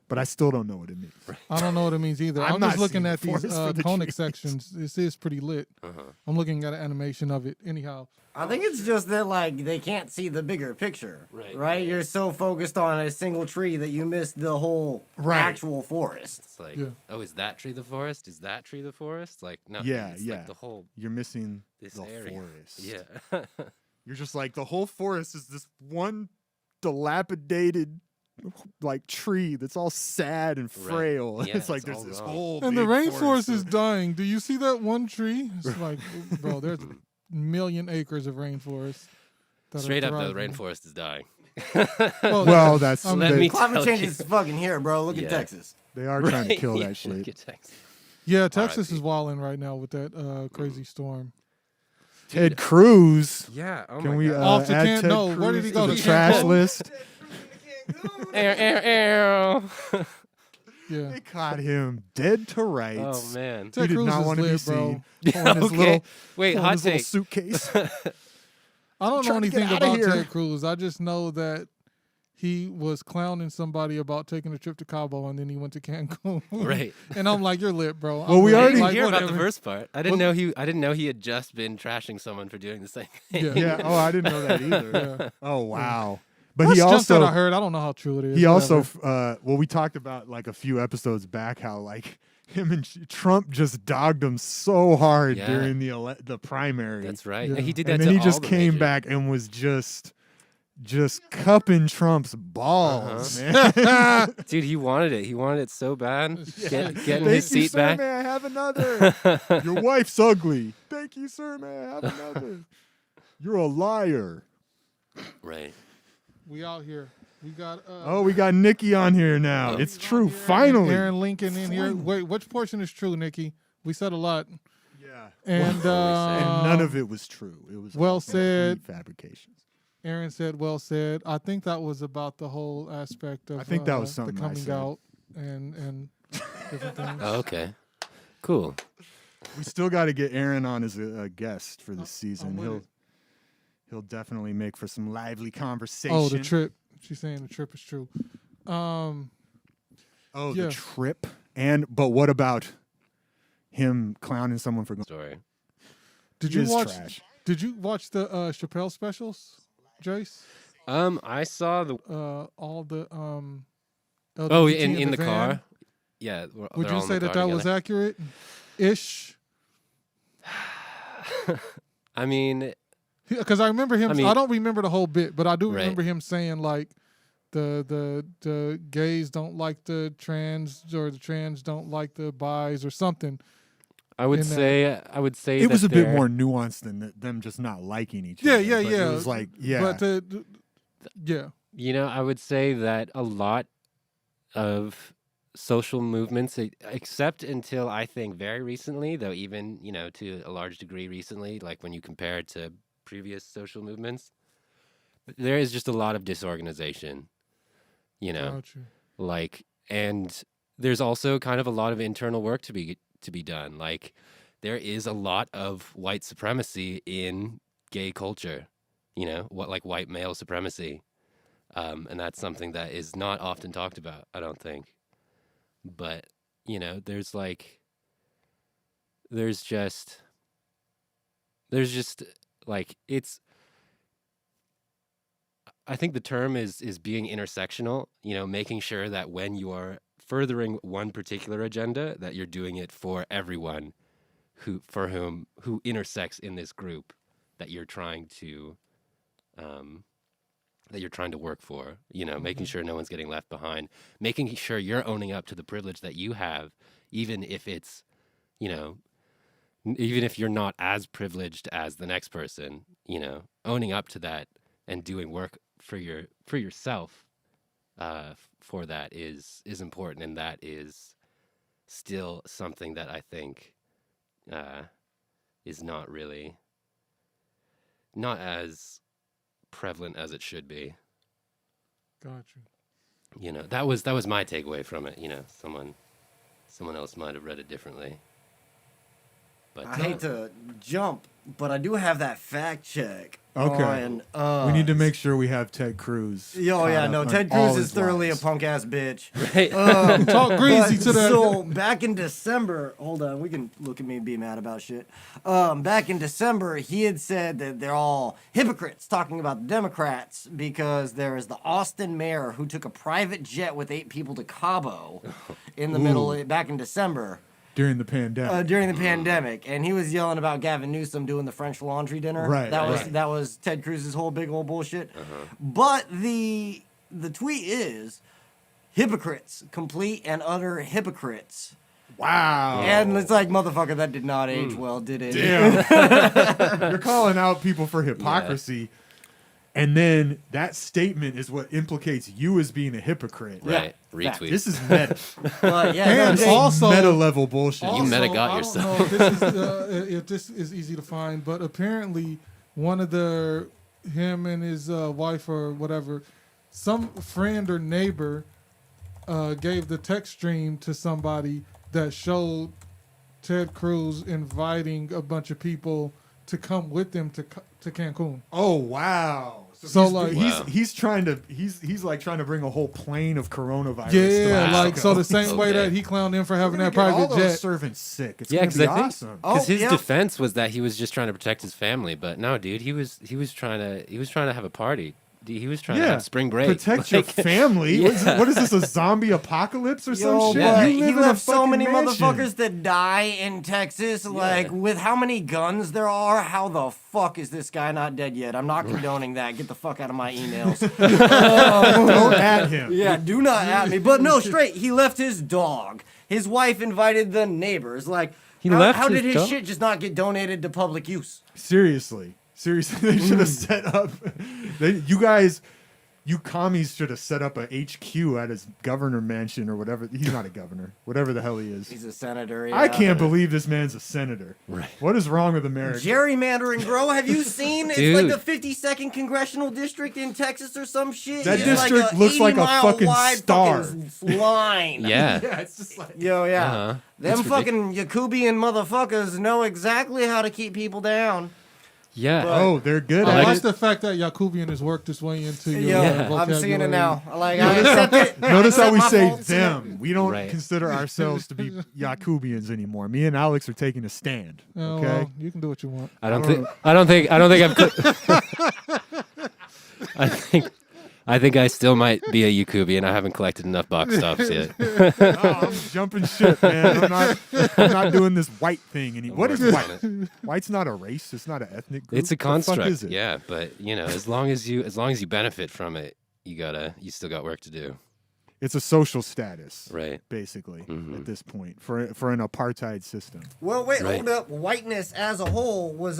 Speaker 4: but I still don't know what it means.
Speaker 2: I don't know what it means either.
Speaker 4: I'm
Speaker 2: I'm,
Speaker 4: not
Speaker 2: just looking
Speaker 4: seeing
Speaker 2: at
Speaker 4: the
Speaker 2: these
Speaker 4: forest for the
Speaker 2: conic
Speaker 4: trees.
Speaker 2: sections. This is pretty lit.
Speaker 3: Uh-huh.
Speaker 2: I'm looking at an animation of it. Anyhow,
Speaker 1: I think it's just that like they can't see the bigger picture.
Speaker 3: Right.
Speaker 1: Right? You're so focused on a single tree that you miss the whole
Speaker 4: Right.
Speaker 1: actual forest.
Speaker 3: It's like,
Speaker 2: Yeah.
Speaker 3: oh, is that tree the forest? Is that tree the forest? Like, no.
Speaker 4: Yeah,
Speaker 3: it's
Speaker 4: yeah.
Speaker 3: like the whole.
Speaker 4: You're missing
Speaker 3: This
Speaker 4: the
Speaker 3: area.
Speaker 4: forest.
Speaker 3: Yeah.
Speaker 4: You're just like the whole forest is this one dilapidated like tree that's all sad and
Speaker 3: Right.
Speaker 4: frail.
Speaker 3: Yeah,
Speaker 4: it's like
Speaker 3: it's
Speaker 4: there's
Speaker 3: all
Speaker 4: this
Speaker 3: wrong.
Speaker 4: whole
Speaker 2: and the
Speaker 4: big
Speaker 2: rainforest is
Speaker 4: forest.
Speaker 2: dying. Do you see that one tree? It's like, bro, there's a million acres of rainforest. that are
Speaker 3: Straight up, though, the
Speaker 2: thriving.
Speaker 3: rainforest is dying.
Speaker 4: Well, that's
Speaker 3: Let
Speaker 4: they,
Speaker 3: me
Speaker 1: Climate
Speaker 3: tell
Speaker 1: change
Speaker 3: you.
Speaker 1: is fucking here, bro. Look
Speaker 3: Yeah.
Speaker 1: at Texas.
Speaker 4: they are trying to
Speaker 3: Right,
Speaker 4: kill
Speaker 3: yeah,
Speaker 4: that shit.
Speaker 3: look at Texas.
Speaker 2: Yeah, Texas is
Speaker 3: RIP.
Speaker 2: wilding right now with that crazy storm.
Speaker 4: Ted Cruz.
Speaker 3: Yeah. Oh
Speaker 4: Can
Speaker 3: my
Speaker 4: we
Speaker 3: God.
Speaker 2: Off to
Speaker 4: add
Speaker 2: Kent-
Speaker 4: Ted
Speaker 2: no,
Speaker 4: Cruz
Speaker 2: where did he
Speaker 4: to
Speaker 2: go?
Speaker 4: the
Speaker 2: To
Speaker 4: trash
Speaker 2: Cancun?
Speaker 4: list?
Speaker 2: Yeah.
Speaker 4: They caught him dead to
Speaker 3: Oh
Speaker 4: rights.
Speaker 3: man.
Speaker 4: He
Speaker 2: Ted
Speaker 4: did
Speaker 2: Cruz
Speaker 4: not
Speaker 2: is
Speaker 4: want to be
Speaker 2: lit, bro.
Speaker 4: seen.
Speaker 3: Yeah,
Speaker 4: Pulling his
Speaker 3: okay.
Speaker 4: little,
Speaker 3: Wait,
Speaker 4: pulling
Speaker 3: hot
Speaker 4: his little
Speaker 3: take.
Speaker 4: suitcase.
Speaker 2: I don't know
Speaker 4: trying to get
Speaker 2: anything
Speaker 4: outta
Speaker 2: about
Speaker 4: here.
Speaker 2: Ted Cruz. I just know that he was clowning somebody about taking a trip to Cabo, and then he went to Cancun.
Speaker 3: Right.
Speaker 2: And I'm like, you're lit, bro.
Speaker 4: Well, we
Speaker 3: I
Speaker 4: already-
Speaker 3: didn't
Speaker 2: like,
Speaker 3: hear about the
Speaker 2: whatever.
Speaker 3: first part. I didn't know he had just been trashing someone for doing the same thing.
Speaker 2: Yeah.
Speaker 4: Yeah. Oh, I didn't know that either.
Speaker 2: Yeah.
Speaker 4: Oh, wow. But
Speaker 2: That's
Speaker 4: he
Speaker 2: just that I
Speaker 4: also
Speaker 2: heard. I don't know how true it is.
Speaker 4: he
Speaker 2: whatever.
Speaker 4: also well, we talked about like a few episodes back how like him and Trump just dogged him so hard
Speaker 3: Yeah.
Speaker 4: during the primary.
Speaker 3: That's right.
Speaker 2: Yeah.
Speaker 3: And he did that
Speaker 4: And then
Speaker 3: to
Speaker 4: he
Speaker 3: all
Speaker 4: just
Speaker 3: the
Speaker 4: came
Speaker 3: major-
Speaker 4: back and was just cupping Trump's balls,
Speaker 3: Uh-huh.
Speaker 4: man.
Speaker 3: Dude, he wanted it. He wanted it so bad. Getting
Speaker 4: Thank
Speaker 3: his
Speaker 4: you,
Speaker 3: seat
Speaker 4: sir.
Speaker 3: back.
Speaker 4: May I have another? Your wife's ugly. Thank you, sir. May I have another? You're a liar.
Speaker 3: Right.
Speaker 2: We out here. We got.
Speaker 4: Oh, we got Nikki on here now.
Speaker 3: Oh.
Speaker 4: It's
Speaker 2: Nikki's
Speaker 4: true.
Speaker 2: on here,
Speaker 4: Finally.
Speaker 2: Aaron Lincoln in here.
Speaker 4: Finally.
Speaker 2: Wait, which portion is true, Nikki? We said a lot,
Speaker 4: Yeah.
Speaker 2: and
Speaker 3: What were we saying?
Speaker 4: And none of it was true. It was
Speaker 2: well
Speaker 4: all
Speaker 2: said.
Speaker 4: complete fabrications.
Speaker 2: Aaron said, "Well said." I think that was about the whole aspect of.
Speaker 4: I think that was something
Speaker 2: the
Speaker 4: I
Speaker 2: coming
Speaker 4: said.
Speaker 2: out and different things.
Speaker 3: Oh, okay. Cool.
Speaker 4: We still got to get Aaron on as a guest for this season.
Speaker 2: I'm with it.
Speaker 4: He'll definitely make for some lively conversation.
Speaker 2: Oh, the trip. She's saying the trip is true.
Speaker 4: Oh,
Speaker 2: yeah.
Speaker 4: the trip. But what about him clowning someone for going?
Speaker 3: Story.
Speaker 2: Did
Speaker 4: He
Speaker 2: you
Speaker 4: is
Speaker 2: watch?
Speaker 4: trash.
Speaker 2: Did you watch the Chappelle specials, Jace?
Speaker 3: I saw the.
Speaker 2: All the
Speaker 3: Oh,
Speaker 2: LGBT
Speaker 3: in the
Speaker 2: van?
Speaker 3: car. Yeah.
Speaker 2: Would
Speaker 3: they're
Speaker 2: you
Speaker 3: all in
Speaker 2: say
Speaker 3: the
Speaker 2: that
Speaker 3: car
Speaker 2: was
Speaker 3: together.
Speaker 2: accurate? Ish.
Speaker 3: I mean,
Speaker 2: Because I remember him.
Speaker 3: I
Speaker 2: I,
Speaker 3: mean-
Speaker 2: don't remember the whole bit, but I do
Speaker 3: Right.
Speaker 2: remember him saying like, the gays don't like the trans, or the trans don't like the bis, or something.
Speaker 3: I would
Speaker 2: in that.
Speaker 3: say. I would say
Speaker 4: It was
Speaker 3: that
Speaker 4: a bit
Speaker 3: they're-
Speaker 4: more nuanced than them just not liking each
Speaker 2: Yeah,
Speaker 4: other.
Speaker 2: yeah,
Speaker 4: but
Speaker 2: yeah.
Speaker 4: It was like, yeah.
Speaker 2: But yeah,
Speaker 3: You know, I would say that a lot of social movements, except until I think very recently, though even, to a large degree recently, like when you compare it to previous social movements, there is just a lot of disorganization,
Speaker 2: got you.
Speaker 3: like, and there's also kind of a lot of internal work to be done. Like, there is a lot of white supremacy in gay culture, like white male supremacy. And that's something that is not often talked about, I don't think. But, there's just like, I think the term is being intersectional, making sure that when you are furthering one particular agenda, that you're doing it for everyone who intersects in this group that you're trying to work for, making sure no one's getting left behind, making sure you're owning up to the privilege that you have, even if it's, even if you're not as privileged as the next person, owning up to that and doing work for yourself for that is important. And that is still something that I think is not as prevalent as it should be.
Speaker 2: Got you.
Speaker 3: That was my takeaway from it. Someone else might have read it differently. But
Speaker 1: I hate to jump, but I do have that fact check.
Speaker 4: Okay.
Speaker 1: On,
Speaker 4: we need to make sure we have Ted Cruz.
Speaker 1: Oh
Speaker 4: caught
Speaker 1: yeah,
Speaker 4: up
Speaker 1: no.
Speaker 4: on
Speaker 1: Ted
Speaker 4: all
Speaker 1: Cruz
Speaker 4: his
Speaker 1: is thoroughly
Speaker 4: lies.
Speaker 1: a punk ass bitch.
Speaker 3: right.
Speaker 2: Talk greasy to that.
Speaker 1: So back in December, hold on, we can look at me and be mad about shit. Back in December, he had said that they're all hypocrites, talking about the Democrats, because there is the Austin mayor who took a private jet with 8 people to Cabo in the middle back in December.
Speaker 4: During the pandemic.
Speaker 1: During the pandemic, and he was yelling about Gavin Newsom doing the French Laundry dinner.
Speaker 4: Right,
Speaker 1: That was Ted Cruz's whole big old bullshit. But the tweet is hypocrites, complete and utter hypocrites.
Speaker 4: Wow.
Speaker 1: And it's like, motherfucker, that did not age well, did it?
Speaker 4: Damn. You're calling out people for hypocrisy. And then that statement is what implicates you as being a hypocrite.
Speaker 3: Right.
Speaker 1: Yeah.
Speaker 3: Retweet.
Speaker 4: This is meta.
Speaker 1: But yeah,
Speaker 2: And
Speaker 1: no,
Speaker 2: also-
Speaker 4: meta level bullshit.
Speaker 3: You meta got
Speaker 2: I
Speaker 3: yourself.
Speaker 2: don't know if this is easy to find, but apparently one of him and his wife or whatever, some friend or neighbor gave the text stream to somebody that showed Ted Cruz inviting a bunch of people to come with them to Cancun.
Speaker 4: Oh, wow.
Speaker 2: So like,
Speaker 4: he's trying to he's like trying to bring a whole plane of coronavirus.
Speaker 2: yeah,
Speaker 4: to
Speaker 2: like so
Speaker 4: Mexico.
Speaker 2: the same way
Speaker 3: Okay.
Speaker 2: that he clowned him for having
Speaker 4: We're
Speaker 2: that
Speaker 4: gonna get all
Speaker 2: private
Speaker 4: those
Speaker 2: jet.
Speaker 4: servants sick. It's
Speaker 3: Yeah,
Speaker 4: gonna be
Speaker 3: I think
Speaker 4: awesome.
Speaker 3: because his
Speaker 1: yeah.
Speaker 3: defense was that he was just trying to protect his family, but no, dude, he was trying to have a party. He was trying to have spring break.
Speaker 4: Protect your
Speaker 3: Like,
Speaker 4: family.
Speaker 3: Yeah.
Speaker 4: What is this? A zombie apocalypse or some
Speaker 1: Yo,
Speaker 4: shit?
Speaker 1: but
Speaker 4: You live
Speaker 1: he
Speaker 4: in a
Speaker 1: left so
Speaker 4: fucking
Speaker 1: many
Speaker 4: mansion.
Speaker 1: motherfuckers that die in Texas. Like, with how many guns there are, how the fuck is this guy not dead yet? I'm not condoning that. Get the fuck out of my emails.
Speaker 4: Don't at him.
Speaker 1: Yeah, do not at me. But no, straight. He left his dog. His wife invited the neighbors. Like, how did his
Speaker 3: dog?
Speaker 1: shit just not get donated to public use?
Speaker 4: Seriously, they should have set up. You commies should have set up a HQ at his governor mansion or whatever. He's not a governor, whatever the hell he is.
Speaker 1: He's a senator. Yeah.
Speaker 4: I can't believe this man's a senator.
Speaker 3: Right.
Speaker 4: What is wrong with America?
Speaker 1: Gerrymandering, bro. Have you seen? It's
Speaker 3: Dude.
Speaker 1: like the 52nd congressional district in Texas or some shit.
Speaker 4: That
Speaker 1: It's
Speaker 4: district
Speaker 1: like
Speaker 4: looks like a
Speaker 1: 80-mile
Speaker 4: fucking
Speaker 1: wide
Speaker 4: star.
Speaker 1: fucking line.
Speaker 3: Yeah.
Speaker 4: Yeah, it's just like
Speaker 1: Yo, yeah.
Speaker 3: Uh-huh.
Speaker 1: Them
Speaker 3: It's
Speaker 1: fucking Yakubian motherfuckers know exactly how to keep people down.
Speaker 3: Yeah.
Speaker 4: oh, they're good
Speaker 2: I
Speaker 4: at
Speaker 2: like
Speaker 4: it.
Speaker 2: the fact that Yakubian has worked its way into your
Speaker 1: Yo,
Speaker 3: Yeah.
Speaker 1: I'm seeing
Speaker 2: vocabulary.
Speaker 1: it now. Like, I accept it.
Speaker 4: Notice
Speaker 1: I
Speaker 4: how we
Speaker 1: accept my
Speaker 4: say
Speaker 1: faults.
Speaker 4: them. We don't
Speaker 3: Right.
Speaker 4: consider ourselves to be Yakubians anymore. Me and Alex are taking a stand.
Speaker 2: Oh,
Speaker 4: Okay.
Speaker 2: well, you can do what you want.
Speaker 3: I don't think I've. I think I still might be a Yakubi, and I haven't collected enough box tops yet.
Speaker 4: Oh, I'm jumping ship, man. I'm not doing this white thing anymore. What is
Speaker 3: working
Speaker 4: white?
Speaker 3: on
Speaker 4: White's not a race. It's not an ethnic group.
Speaker 3: It's a
Speaker 4: The fuck
Speaker 3: construct,
Speaker 4: is it?
Speaker 3: yeah. But as long as you benefit from it, you still got work to do,
Speaker 4: It's a social status,
Speaker 3: right?
Speaker 4: basically,
Speaker 3: Mhm.
Speaker 4: at this point for an apartheid system.
Speaker 1: Well, wait,
Speaker 3: Right.
Speaker 1: hold up. Whiteness as a whole was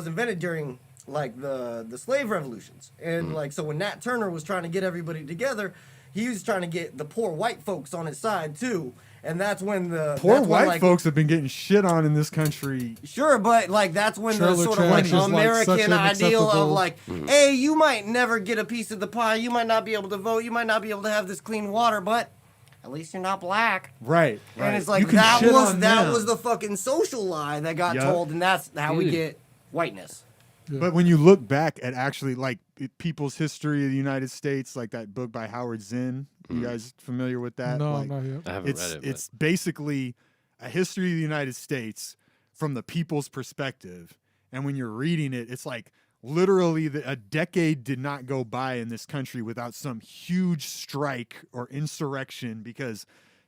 Speaker 1: invented during like the slave revolutions, and like so when Nat Turner was trying to get everybody together, he was trying to get the poor white folks on his side too, and that's when the
Speaker 4: Poor
Speaker 1: that's when,
Speaker 4: white
Speaker 1: like,
Speaker 4: folks have been getting shit on in this country.
Speaker 1: Sure, but like that's when the
Speaker 2: Trailer
Speaker 1: sort of
Speaker 2: trash
Speaker 1: like
Speaker 2: is, like, such
Speaker 1: American
Speaker 2: an
Speaker 1: ideal of
Speaker 2: acceptable-
Speaker 1: like, hey, you might never get a piece of the pie, you might not be able to vote, you might not be able to have this clean water, but at least you're not black.
Speaker 4: Right.
Speaker 1: And it's
Speaker 4: You
Speaker 1: like
Speaker 4: can
Speaker 1: that
Speaker 4: shit
Speaker 1: was
Speaker 4: on
Speaker 1: that
Speaker 4: them.
Speaker 1: was the fucking social lie that got
Speaker 4: Yup.
Speaker 1: told, and that's how we
Speaker 3: Dude.
Speaker 1: get whiteness.
Speaker 4: But when you look back at actually like people's history of the United States, like that book by Howard Zinn, you guys familiar with that?
Speaker 2: No,
Speaker 4: Like,
Speaker 2: I'm not here.
Speaker 3: I haven't
Speaker 4: it's
Speaker 3: read it.
Speaker 4: it's basically a history of the United States from the people's perspective. And when you're reading it, it's like literally a decade did not go by in this country without some huge strike or insurrection, because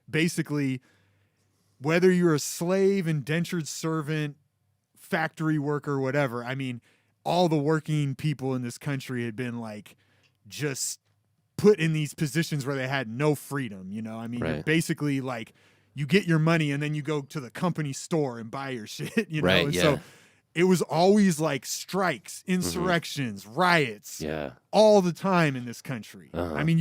Speaker 4: basically whether you're a slave, indentured servant, factory worker, whatever, I mean, all the working people in this country had been like just put in these positions where they had no freedom, you know? I mean, you're
Speaker 3: Right.
Speaker 4: basically like you get your money and then you go to the company store and buy your shit, you know?
Speaker 3: Right,
Speaker 4: And
Speaker 3: yeah.
Speaker 4: so it was always like strikes, insurrections, riots,
Speaker 3: Yeah.
Speaker 4: all the time in this country.
Speaker 3: Uh-huh.
Speaker 4: I mean,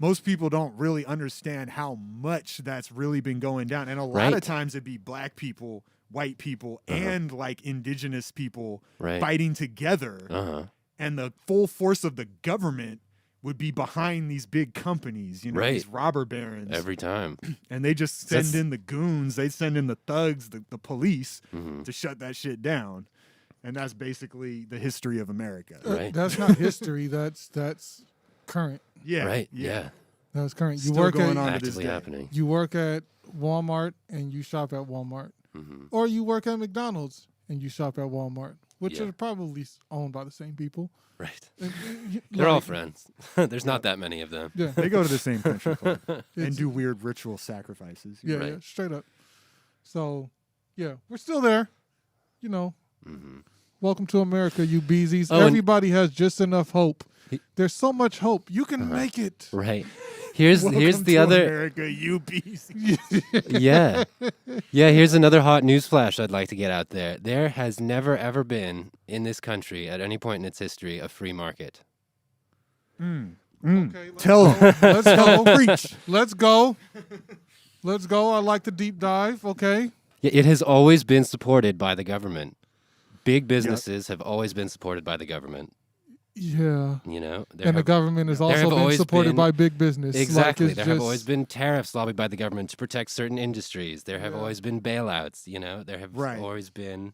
Speaker 4: most people don't really understand how much that's really been going down. And a lot of
Speaker 3: Right.
Speaker 4: times it'd be black people, white people, and like indigenous people
Speaker 3: Right.
Speaker 4: fighting together.
Speaker 3: Uh-huh.
Speaker 4: And the full force of the government would be behind these big companies, you know,
Speaker 3: Right.
Speaker 4: these robber barons.
Speaker 3: Every time.
Speaker 4: And they just
Speaker 3: That's-
Speaker 4: send in the goons, they send in the thugs, the police
Speaker 3: Mhm.
Speaker 4: to shut that shit down. And that's basically the history of America.
Speaker 3: Right.
Speaker 2: That's not history. That's current.
Speaker 4: Yeah.
Speaker 3: Right. Yeah.
Speaker 2: That's current. You
Speaker 4: Still
Speaker 2: work
Speaker 4: going
Speaker 2: at
Speaker 4: on to this
Speaker 3: Actively
Speaker 4: day.
Speaker 3: happening.
Speaker 2: you work at Walmart and you shop at Walmart,
Speaker 3: Mhm.
Speaker 2: or you work at McDonald's and you shop at Walmart, which
Speaker 3: Yeah.
Speaker 2: are probably owned by the same people.
Speaker 3: Right.
Speaker 2: And,
Speaker 3: They're all
Speaker 2: like,
Speaker 3: friends. There's not that many of them.
Speaker 2: Yeah,
Speaker 4: They go to the same country club and
Speaker 2: It's-
Speaker 4: do weird ritual sacrifices.
Speaker 2: yeah,
Speaker 3: Right.
Speaker 2: yeah, straight up. So, yeah, we're still there. You know,
Speaker 3: Mhm.
Speaker 2: welcome to America, you beesies.
Speaker 3: Oh, and-
Speaker 2: Everybody has just enough hope.
Speaker 3: He-
Speaker 2: There's so much hope. You can
Speaker 3: Uh-huh.
Speaker 2: make it.
Speaker 3: Right. Here's
Speaker 4: Welcome
Speaker 3: the
Speaker 4: to
Speaker 3: other.
Speaker 4: America, you bees.
Speaker 3: Yeah. Yeah, here's another hot news flash I'd like to get out there. There has never ever been in this country at any point in its history a free market.
Speaker 2: Okay, let's
Speaker 4: Tell
Speaker 2: go. Let's go.
Speaker 4: preach.
Speaker 2: Let's go. Let's go. I like the deep dive. Okay.
Speaker 3: Yeah, it has always been supported by the government. Big businesses have always been supported by the government.
Speaker 2: Yeah.
Speaker 3: You know,
Speaker 2: And the government has
Speaker 3: there
Speaker 2: also
Speaker 3: have
Speaker 2: been
Speaker 3: always
Speaker 2: supported
Speaker 3: been-
Speaker 2: by big business. Like,
Speaker 3: exactly.
Speaker 2: it's
Speaker 3: There have
Speaker 2: just-
Speaker 3: always been tariffs lobbied by the government to protect certain industries. There have always been bailouts. You know, there have
Speaker 4: Right.
Speaker 3: always been.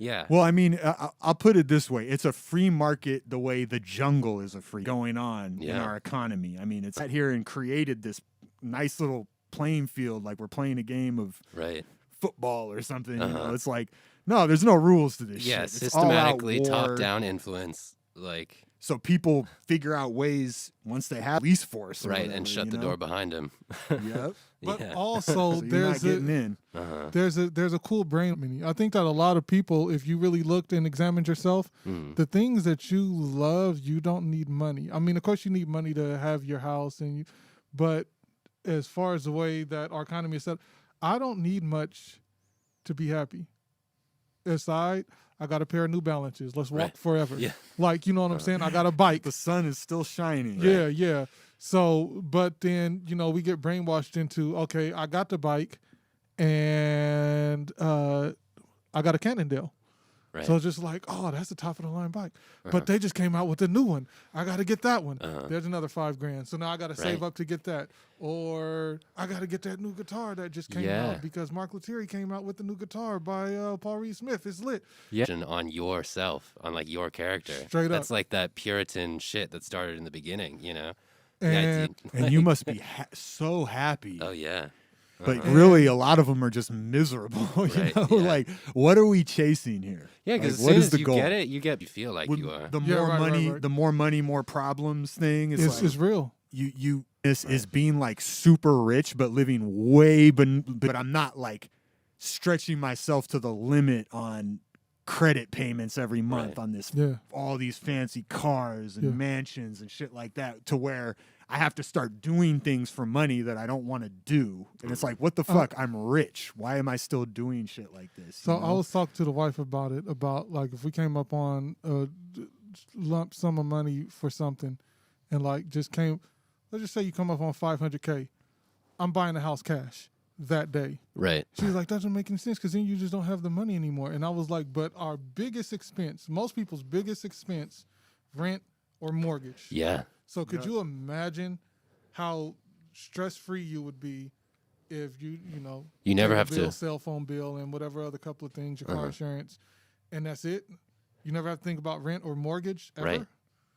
Speaker 3: Yeah.
Speaker 4: Well, I mean, I'll put it this way: it's a free market, the way the jungle is a free going on in
Speaker 3: Yeah.
Speaker 4: our economy. I mean, it's sat here and created this nice little playing field, like we're playing a game of
Speaker 3: Right.
Speaker 4: football or something. You
Speaker 3: Uh-huh.
Speaker 4: know, it's like, no, there's no rules to this
Speaker 3: Yeah.
Speaker 4: shit. It's all out
Speaker 3: Systematically
Speaker 4: war.
Speaker 3: top-down influence. Like,
Speaker 4: So people figure out ways once they have police force, or
Speaker 3: right,
Speaker 4: whatever,
Speaker 3: and shut
Speaker 4: you
Speaker 3: the
Speaker 4: know?
Speaker 3: door behind him.
Speaker 4: Yep.
Speaker 2: But
Speaker 3: Yeah.
Speaker 2: also
Speaker 4: So you're not
Speaker 2: there's
Speaker 4: getting
Speaker 2: a
Speaker 4: in.
Speaker 3: Uh-huh.
Speaker 2: there's a cool brain mini. I think that a lot of people, if you really looked and examined yourself,
Speaker 3: Mm.
Speaker 2: the things that you love, you don't need money. I mean, of course, you need money to have your house, but as far as the way that our economy is set, I don't need much to be happy. Aside, I got a pair of New Balances. Let's walk
Speaker 3: Right.
Speaker 2: forever.
Speaker 3: Yeah.
Speaker 2: Like, you know what I'm saying? I got a bike.
Speaker 4: The sun is still shining.
Speaker 2: Yeah, yeah. So, but then, we get brainwashed into, okay, I got the bike and I got a Cannondale.
Speaker 3: Right.
Speaker 2: So it's just like, oh, that's the top of the line bike.
Speaker 3: Uh-huh.
Speaker 2: But they just came out with a new one. I got to get that one.
Speaker 3: Uh-huh.
Speaker 2: There's another $5,000. So now I got to save
Speaker 3: Right.
Speaker 2: up to get that. Or I got to get that new guitar that just came
Speaker 3: Yeah.
Speaker 2: out because Mark Lettieri came out with the new guitar by Paul Reed Smith. It's lit.
Speaker 3: Yeah. On yourself, on like your character.
Speaker 2: Straight up.
Speaker 3: That's like that Puritan shit that started in the beginning, you know?
Speaker 2: And
Speaker 4: And you must be so happy.
Speaker 3: Oh, yeah.
Speaker 4: But
Speaker 3: Uh-huh.
Speaker 4: really, a lot of them are just miserable. You
Speaker 3: Right,
Speaker 4: know,
Speaker 3: yeah.
Speaker 4: like, what are we chasing here?
Speaker 3: Yeah,
Speaker 4: Like,
Speaker 3: because
Speaker 4: what
Speaker 3: as soon
Speaker 4: is
Speaker 3: as
Speaker 4: the
Speaker 3: you
Speaker 4: goal?
Speaker 3: get it, you feel like
Speaker 4: When
Speaker 3: you are.
Speaker 4: The
Speaker 2: Yeah,
Speaker 4: more
Speaker 2: right,
Speaker 4: money,
Speaker 2: right.
Speaker 4: the more money, more problems thing. It's like
Speaker 2: it's real.
Speaker 4: this is being like super rich, but living way. But I'm not like stretching myself to the limit on credit payments every month
Speaker 3: Right.
Speaker 4: on this
Speaker 2: Yeah.
Speaker 4: all these fancy cars and
Speaker 2: Yeah.
Speaker 4: mansions and shit like that, to where I have to start doing things for money that I don't want to do. And it's like, what the fuck? I'm rich. Why am I still doing shit like this?
Speaker 2: So
Speaker 4: you
Speaker 2: I
Speaker 4: know?
Speaker 2: was talking to the wife about it, about like if we came up on a lump sum of money for something and like just came, let's just say you come up on $500K, I'm buying a house cash that day.
Speaker 3: Right.
Speaker 2: She was like, that doesn't make any sense because then you just don't have the money anymore. And I was like, but our biggest expense, most people's biggest expense, rent or mortgage.
Speaker 3: Yeah.
Speaker 2: So could you imagine how stress-free you would be if you
Speaker 3: never
Speaker 2: pay a
Speaker 3: have
Speaker 2: bill,
Speaker 3: to-
Speaker 2: cell phone bill and whatever other couple of things, your car
Speaker 3: Uh-huh.
Speaker 2: insurance, and that's it? You never have to think about rent or mortgage ever?
Speaker 3: Right.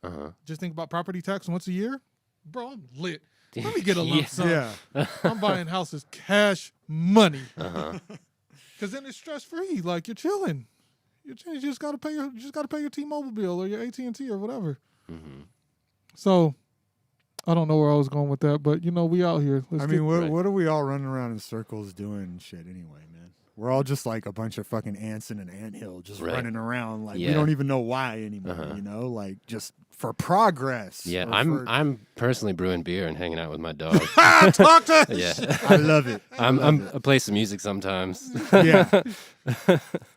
Speaker 3: Uh-huh.
Speaker 2: Just think about property tax once a year? Bro, I'm lit. Let me get a lump
Speaker 3: Yeah.
Speaker 2: sum.
Speaker 4: yeah.
Speaker 2: I'm buying houses cash money.
Speaker 3: Uh-huh.
Speaker 2: Because then it's stress-free. Like, you're chilling. You just got to pay your T-Mobile bill or your AT&T or whatever.
Speaker 3: Mm-hmm.
Speaker 2: So, I don't know where I was going with that, but we out here. Let's
Speaker 4: I mean,
Speaker 3: Right.
Speaker 4: what are we all running around in circles doing and shit anyway, man? We're all just like a bunch of fucking ants in an anthill just
Speaker 3: Right.
Speaker 4: running around. Like, we
Speaker 3: Yeah.
Speaker 4: don't even know why anymore,
Speaker 3: Uh-huh.
Speaker 4: you know? Like, just for progress.
Speaker 3: Yeah,
Speaker 4: or for-
Speaker 3: I'm personally brewing beer and hanging out with my dog.
Speaker 4: Talk to us!
Speaker 3: Yeah.
Speaker 4: I love it.
Speaker 3: I play some music sometimes.
Speaker 4: Yeah.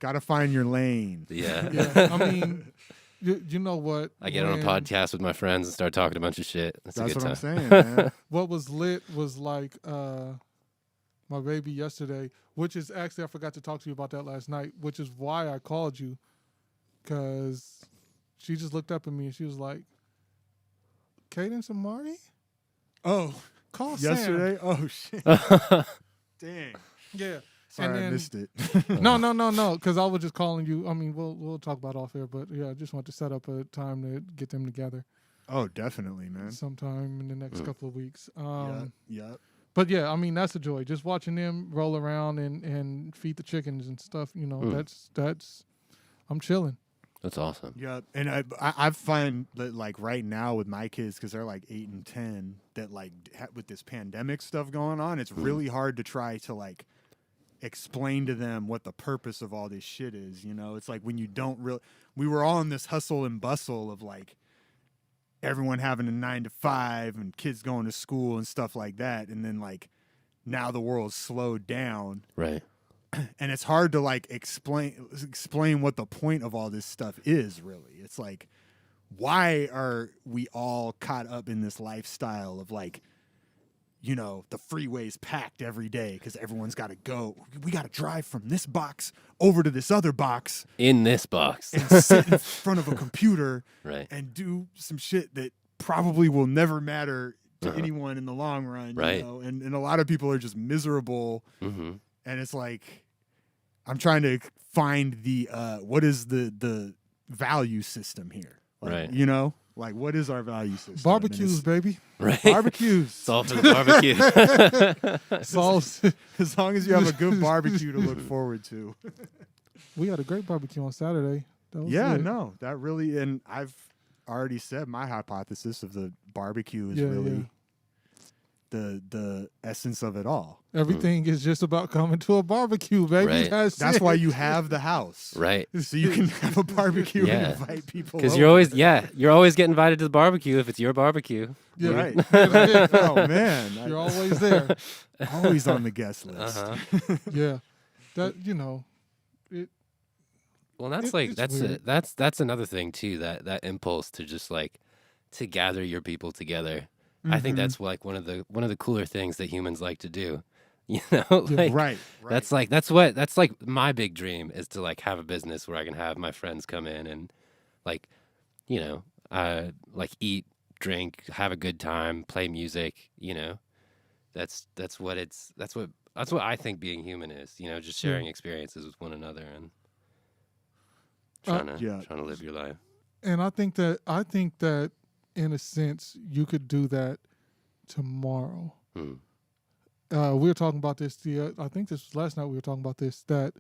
Speaker 4: Gotta find your lane.
Speaker 3: Yeah.
Speaker 2: yeah, I mean, you know what?
Speaker 3: I get on a
Speaker 2: When-
Speaker 3: podcast with my friends and start talking a bunch of shit. That's a
Speaker 4: That's
Speaker 3: good
Speaker 4: what
Speaker 3: time.
Speaker 4: I'm saying, man.
Speaker 2: What was lit was like my baby yesterday, which is actually, I forgot to talk to you about that last night, which is why I called you, because she just looked up at me and she was like, Cadence and Mari?
Speaker 4: Oh,
Speaker 2: Call Sam.
Speaker 4: yesterday? Oh, shit. Dang.
Speaker 2: Yeah.
Speaker 4: Sorry,
Speaker 2: And
Speaker 4: I
Speaker 2: then-
Speaker 4: missed it.
Speaker 2: No, because I was just calling you. I mean, we'll talk about it off air, but yeah, I just want to set up a time to get them together
Speaker 4: Oh, definitely, man.
Speaker 2: sometime in the next couple of weeks.
Speaker 4: Yeah.
Speaker 2: But yeah, I mean, that's a joy. Just watching them roll around and feed the chickens and stuff, that's I'm chilling.
Speaker 3: That's awesome.
Speaker 4: Yeah, and I find that like right now with my kids, because they're like 8 and 10, that like with this pandemic stuff going on, it's really hard to try to like explain to them what the purpose of all this shit is. You know, it's like when you don't really, we were all in this hustle and bustle of like everyone having a 9 to 5 and kids going to school and stuff like that, and then like now the world's slowed down.
Speaker 3: Right.
Speaker 4: And it's hard to like explain what the point of all this stuff is, really. It's like, why are we all caught up in this lifestyle of like, the freeway's packed every day because everyone's got to go. We got to drive from this box over to this other box
Speaker 3: In this box.
Speaker 4: and sit in front of a computer
Speaker 3: Right.
Speaker 4: and do some shit that probably will never matter to anyone in the long run.
Speaker 3: Right.
Speaker 4: And a lot of people are just miserable.
Speaker 3: Mm-hmm.
Speaker 4: And it's like, I'm trying to find the what is the value system here, like,
Speaker 3: Right.
Speaker 4: you know, like what is our value system? And
Speaker 2: Barbecues, baby.
Speaker 3: Right.
Speaker 4: barbecues.
Speaker 3: It's all for the barbecue.
Speaker 2: Sauce.
Speaker 4: As long as you have a good barbecue to look forward to.
Speaker 2: We had a great barbecue on Saturday. That was
Speaker 4: Yeah,
Speaker 2: lit.
Speaker 4: no, that really, and I've already said my hypothesis of the barbecue is
Speaker 2: Yeah,
Speaker 4: really the essence of it all.
Speaker 2: Everything is just about coming to a barbecue, baby.
Speaker 3: Right.
Speaker 2: That's
Speaker 4: That's
Speaker 2: it.
Speaker 4: why you have the house,
Speaker 3: Right.
Speaker 4: so you can have a barbecue
Speaker 3: Yeah.
Speaker 4: and invite people.
Speaker 3: Because
Speaker 4: over.
Speaker 3: you're always getting invited to the barbecue if it's your barbecue.
Speaker 2: Yeah.
Speaker 4: Right.
Speaker 2: Yeah.
Speaker 4: Oh man,
Speaker 2: You're always there.
Speaker 4: always on the guest list.
Speaker 3: Uh-huh.
Speaker 2: Yeah. That, you know,
Speaker 3: Well, that's
Speaker 2: It's
Speaker 3: that's
Speaker 2: weird.
Speaker 3: that's another thing too. That impulse to just like to gather your people together. I think
Speaker 2: Mhm.
Speaker 3: that's like one of the cooler things that humans like to do. You know,
Speaker 2: Yeah.
Speaker 3: like
Speaker 4: Right.
Speaker 3: that's like my big dream is to like have a business where I can have my friends come in and like, you know, like eat, drink, have a good time, play music. You know, that's what I think being human is. You know, just sharing experiences with one another and trying to live your life.
Speaker 2: and I think that in a sense you could do that tomorrow.
Speaker 3: Hmm.
Speaker 2: We were talking about this. I think this was last night. We were talking about this, that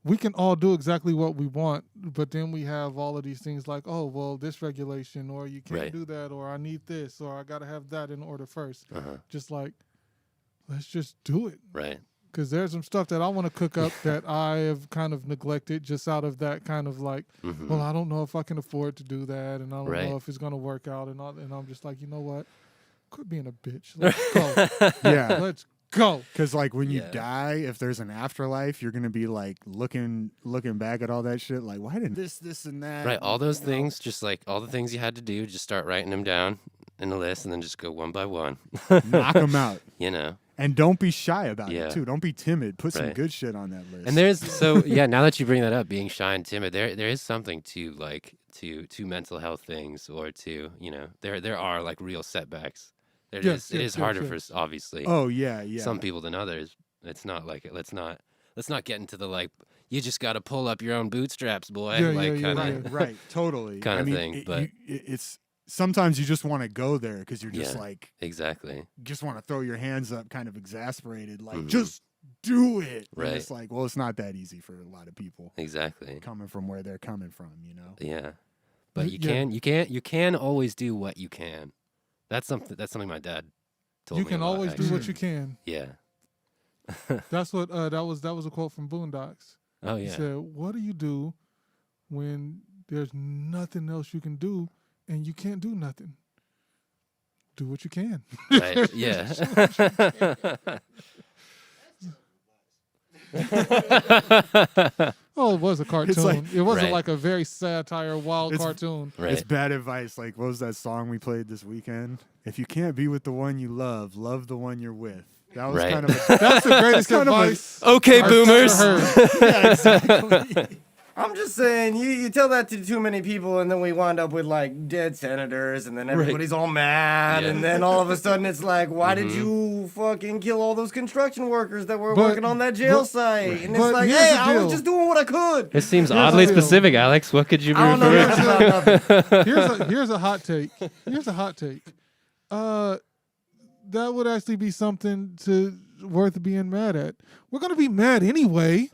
Speaker 2: we can all do exactly what we want, but then we have all of these things like, oh, well, this regulation, or you can't
Speaker 3: Right.
Speaker 2: do that, or I need this, or I got to have that in order first.
Speaker 3: Uh-huh.
Speaker 2: Just like, let's just do it.
Speaker 3: Right.
Speaker 2: Because there's some stuff that I want to cook up that I have kind of neglected just out of that kind of like,
Speaker 3: Mhm.
Speaker 2: well, I don't know if I can afford to do that, and I don't
Speaker 3: Right.
Speaker 2: know if it's going to work out, and I'm just like, you know what? Quit being a bitch. Let's go.
Speaker 4: Yeah.
Speaker 2: Let's go.
Speaker 4: Because like when you
Speaker 3: Yeah.
Speaker 4: die, if there's an afterlife, you're gonna be like looking back at all that shit. Like, why didn't this and that?
Speaker 3: Right, all those
Speaker 4: you know?
Speaker 3: things, just like all the things you had to do, just start writing them down in a list and then just go one by one.
Speaker 4: Knock them out,
Speaker 3: You know.
Speaker 4: and don't be shy about
Speaker 3: Yeah.
Speaker 4: it too. Don't be timid. Put some
Speaker 3: Right.
Speaker 4: good shit on that list.
Speaker 3: And there's so yeah, now that you bring that up, being shy and timid, there is something to like to mental health things or to, you know, there are like real setbacks. It
Speaker 2: Yes,
Speaker 3: is it
Speaker 2: yes,
Speaker 3: is harder
Speaker 2: yes,
Speaker 3: for
Speaker 2: yes.
Speaker 3: obviously
Speaker 4: oh yeah, yeah.
Speaker 3: some people than others. It's not like let's not get into the like you just got to pull up your own bootstraps, boy.
Speaker 2: Yeah,
Speaker 3: like
Speaker 2: yeah, yeah,
Speaker 3: kind of
Speaker 2: yeah.
Speaker 4: right, totally.
Speaker 3: Kinda
Speaker 4: I mean,
Speaker 3: thing, but-
Speaker 4: it's sometimes you just want to go there because you're just
Speaker 3: Yeah.
Speaker 4: like
Speaker 3: exactly.
Speaker 4: just want to throw your hands up, kind of exasperated, like
Speaker 3: Mhm.
Speaker 4: just do it.
Speaker 3: Right.
Speaker 4: And it's like, well, it's not that easy for a lot of people
Speaker 3: Exactly.
Speaker 4: coming from where they're coming from, you know.
Speaker 3: Yeah. But
Speaker 2: Yeah.
Speaker 3: you can always do what you can. That's something my dad told
Speaker 2: You
Speaker 3: me
Speaker 2: can
Speaker 3: a lot,
Speaker 2: always do
Speaker 3: actually.
Speaker 2: what you can.
Speaker 3: Yeah.
Speaker 2: That's what that was a quote from Boondocks.
Speaker 3: Oh
Speaker 2: He
Speaker 3: yeah.
Speaker 2: said, "What do you do when there's nothing else you can do and you can't do nothing? Do what you can."
Speaker 3: Right. Yeah.
Speaker 2: Oh, it was a cartoon.
Speaker 4: like-
Speaker 2: it wasn't
Speaker 3: Right.
Speaker 2: like a very satire, wild
Speaker 4: It's-
Speaker 2: cartoon.
Speaker 3: Right.
Speaker 4: It's bad advice. Like, what was that song we played this weekend? If you can't be with the one you love the one you're with. That was
Speaker 3: Right.
Speaker 4: kind of a,
Speaker 2: That's the greatest
Speaker 4: kind of a-
Speaker 2: advice.
Speaker 3: Okay,
Speaker 2: I've
Speaker 3: boomers.
Speaker 2: ever heard.
Speaker 4: yeah, exactly.
Speaker 1: I'm just saying, you tell that to too many people, and then we wind up with like dead senators, and then everybody's all mad,
Speaker 3: Yeah.
Speaker 1: and then all of a sudden it's like, why did
Speaker 3: Mhm.
Speaker 1: you fucking kill all those construction workers that were
Speaker 2: But-
Speaker 1: working on that jail
Speaker 2: but-
Speaker 1: site? And it's
Speaker 2: but
Speaker 1: like,
Speaker 2: here's
Speaker 1: hey,
Speaker 2: the
Speaker 1: I was
Speaker 2: deal.
Speaker 1: just doing what I could.
Speaker 3: It seems
Speaker 2: Here's the
Speaker 3: oddly
Speaker 2: deal.
Speaker 3: specific, Alex. What could you be
Speaker 1: I don't know
Speaker 3: referring
Speaker 1: nothing
Speaker 3: to?
Speaker 1: about nothing.
Speaker 2: Here's a hot take. Here's a hot take. That would actually be something worth being mad at. We're gonna be mad anyway,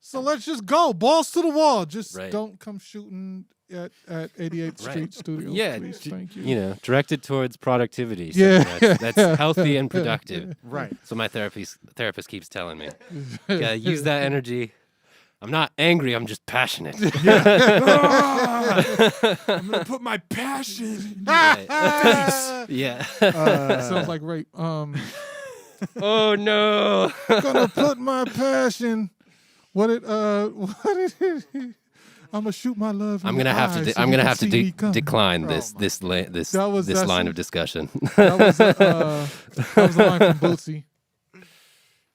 Speaker 2: so let's just go balls to the wall. Just
Speaker 3: Right.
Speaker 2: don't come shooting at 88th
Speaker 3: Right.
Speaker 2: Street Studios.
Speaker 3: Yeah,
Speaker 2: please. Thank you.
Speaker 3: You know, directed towards productivity.
Speaker 2: Yeah.
Speaker 3: something that's healthy and productive.
Speaker 4: Right.
Speaker 3: So my therapist keeps telling me. Yeah, use that energy. I'm not angry. I'm just passionate.
Speaker 4: I'm gonna put my passion.
Speaker 3: Right. Yeah.
Speaker 2: Sounds like rape.
Speaker 3: Oh no.
Speaker 2: Gonna put my passion. What it? I'm gonna shoot my love.
Speaker 3: I'm gonna have to. I'm gonna have to decline this
Speaker 2: Oh
Speaker 3: this
Speaker 2: that's-
Speaker 3: line of discussion.
Speaker 2: That was a line from Bootsy.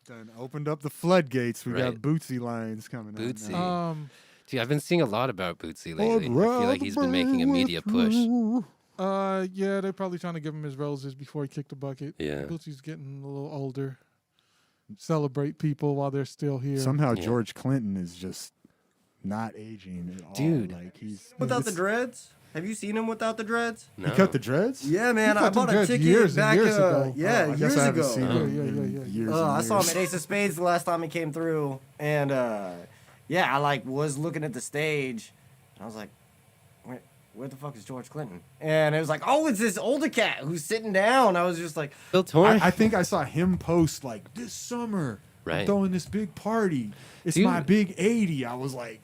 Speaker 4: Done opened up the floodgates. We got
Speaker 3: Right.
Speaker 4: Bootsy lines coming
Speaker 3: Bootsy.
Speaker 4: out.
Speaker 3: Dude, I've been seeing a lot about Bootsy lately. I feel
Speaker 2: rather
Speaker 3: like he's been making a media push.
Speaker 2: Yeah, they're probably trying to give him his roses before he kicked the bucket.
Speaker 3: Yeah.
Speaker 2: Bootsy's getting a little older. celebrate people while they're still here.
Speaker 4: Somehow
Speaker 3: Yeah.
Speaker 4: George Clinton is just not aging at all.
Speaker 3: Dude.
Speaker 4: Like he's
Speaker 1: Without the
Speaker 4: it's-
Speaker 1: dreads? Have you seen him without the dreads?
Speaker 3: No.
Speaker 4: He cut the dreads?
Speaker 1: Yeah, man. I
Speaker 2: cut them
Speaker 1: bought a
Speaker 2: dreads
Speaker 1: ticket
Speaker 2: years and
Speaker 1: back.
Speaker 2: years ago.
Speaker 1: Yeah,
Speaker 4: Oh, I
Speaker 1: years
Speaker 4: guess I haven't
Speaker 1: ago.
Speaker 4: seen him
Speaker 2: Yeah,
Speaker 4: in
Speaker 2: yeah.
Speaker 4: years and
Speaker 1: I saw him
Speaker 4: years.
Speaker 1: at Ace of Spades the last time he came through, and yeah, I like was looking at the stage, and I was like, where the fuck is George Clinton? And it was like, oh, it's this older cat who's sitting down. I was just like,
Speaker 3: Still touring?
Speaker 4: I think I saw him post like this summer. I'm
Speaker 3: Right.
Speaker 4: throwing this big party. It's
Speaker 3: Dude.
Speaker 4: my big 80. I was like,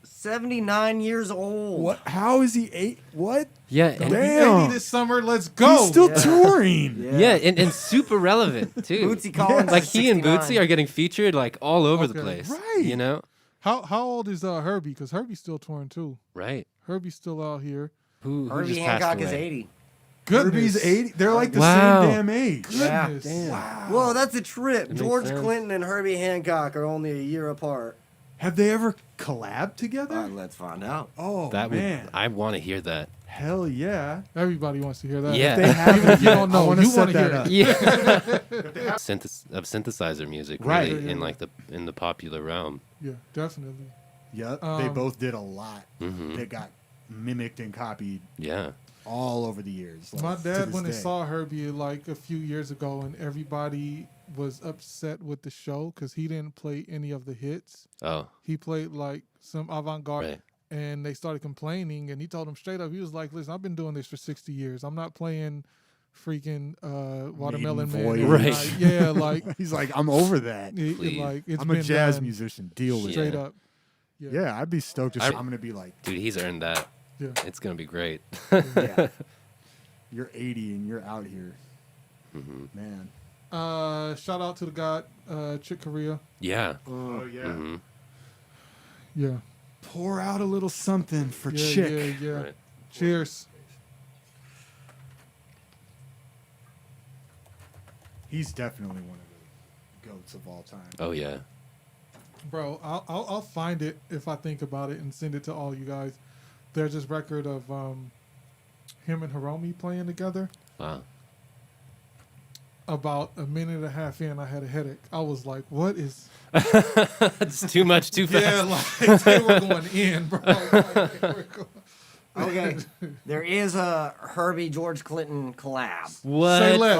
Speaker 1: 79 years old.
Speaker 4: what? How is he 8? What?
Speaker 3: Yeah,
Speaker 2: He'll
Speaker 3: and,
Speaker 2: be
Speaker 4: Damn.
Speaker 2: 80 this summer. Let's go.
Speaker 4: He's still
Speaker 1: Yeah.
Speaker 4: touring.
Speaker 3: yeah, and super relevant too.
Speaker 1: Bootsy Collins.
Speaker 3: Like
Speaker 1: is
Speaker 3: he and
Speaker 1: 69.
Speaker 3: Bootsy are getting featured like all over the
Speaker 2: Okay.
Speaker 3: place.
Speaker 4: Right.
Speaker 3: You know?
Speaker 2: How old is Herbie? Because Herbie's still touring too.
Speaker 3: Right.
Speaker 2: Herbie's still out here.
Speaker 3: Who
Speaker 1: Herbie
Speaker 3: just passed
Speaker 1: Hancock is
Speaker 3: away?
Speaker 1: 80.
Speaker 4: Herbie's
Speaker 2: Goodness.
Speaker 4: 80. They're like the
Speaker 3: Wow.
Speaker 4: same damn age.
Speaker 1: Yeah.
Speaker 2: Goodness.
Speaker 3: Damn.
Speaker 1: Whoa, that's a trip.
Speaker 3: makes
Speaker 1: George
Speaker 3: sense.
Speaker 1: Clinton and Herbie Hancock are only a year apart.
Speaker 4: Have they ever collabed together?
Speaker 1: All right, let's find out.
Speaker 4: Oh,
Speaker 3: That
Speaker 4: man.
Speaker 3: would I want to hear that.
Speaker 4: Hell yeah.
Speaker 2: Everybody wants to hear that.
Speaker 3: Yeah.
Speaker 4: If they haven't
Speaker 2: Even if you
Speaker 4: yet,
Speaker 2: don't know,
Speaker 4: I want to
Speaker 2: you
Speaker 4: set
Speaker 2: wanna
Speaker 4: that
Speaker 2: hear
Speaker 4: up.
Speaker 3: Yeah. Of synthesizer music,
Speaker 4: Right.
Speaker 3: really,
Speaker 2: Yeah,
Speaker 3: in
Speaker 2: yeah.
Speaker 3: like in the popular realm.
Speaker 2: Yeah, definitely.
Speaker 4: Yep. They
Speaker 2: Um,
Speaker 4: both did a lot
Speaker 3: Mhm.
Speaker 4: that got mimicked and copied
Speaker 3: Yeah.
Speaker 4: all over the years. like,
Speaker 2: My
Speaker 4: to
Speaker 2: dad
Speaker 4: this
Speaker 2: went and
Speaker 4: day.
Speaker 2: saw Herbie like a few years ago, and everybody was upset with the show because he didn't play any of the hits.
Speaker 3: Oh,
Speaker 2: He played like some avant-garde,
Speaker 3: right.
Speaker 2: and they started complaining. And he told them straight up, he was like, "Listen, I've been doing this for 60 years. I'm not playing freaking Watermelon Man."
Speaker 4: Voyage.
Speaker 2: every
Speaker 3: Right.
Speaker 2: night." Yeah, like
Speaker 4: He's like, I'm over that.
Speaker 3: Please.
Speaker 2: like it's
Speaker 4: I'm a
Speaker 2: been
Speaker 4: jazz
Speaker 2: done
Speaker 4: musician. Deal with
Speaker 2: straight
Speaker 4: it.
Speaker 2: up.
Speaker 4: Yeah, I'd be stoked to
Speaker 3: I-
Speaker 4: see. I'm gonna be like,
Speaker 3: Dude, he's earned that.
Speaker 2: Yeah.
Speaker 3: It's gonna be great.
Speaker 1: Yeah.
Speaker 4: you're 80 and you're out here,
Speaker 3: Mhm.
Speaker 4: man.
Speaker 2: Shout out to the god Chick Corea.
Speaker 3: Yeah.
Speaker 4: Oh yeah.
Speaker 3: hmm
Speaker 2: Yeah.
Speaker 4: Pour out a little something for
Speaker 2: Yeah,
Speaker 4: Chick.
Speaker 2: yeah.
Speaker 3: Right.
Speaker 2: Cheers.
Speaker 4: He's definitely one of the goats of all time.
Speaker 3: Oh yeah.
Speaker 2: Bro, I'll find it if I think about it and send it to all you guys. There's this record of him and Hiromi playing together.
Speaker 3: Wow.
Speaker 2: About a minute and a half in, I had a headache. I was like, "What is?"
Speaker 3: It's too much, too fast.
Speaker 2: Yeah, like they were going in, bro. Like, they were going-
Speaker 1: Okay. There is a Herbie George Clinton collab.
Speaker 3: What?
Speaker 2: Say less.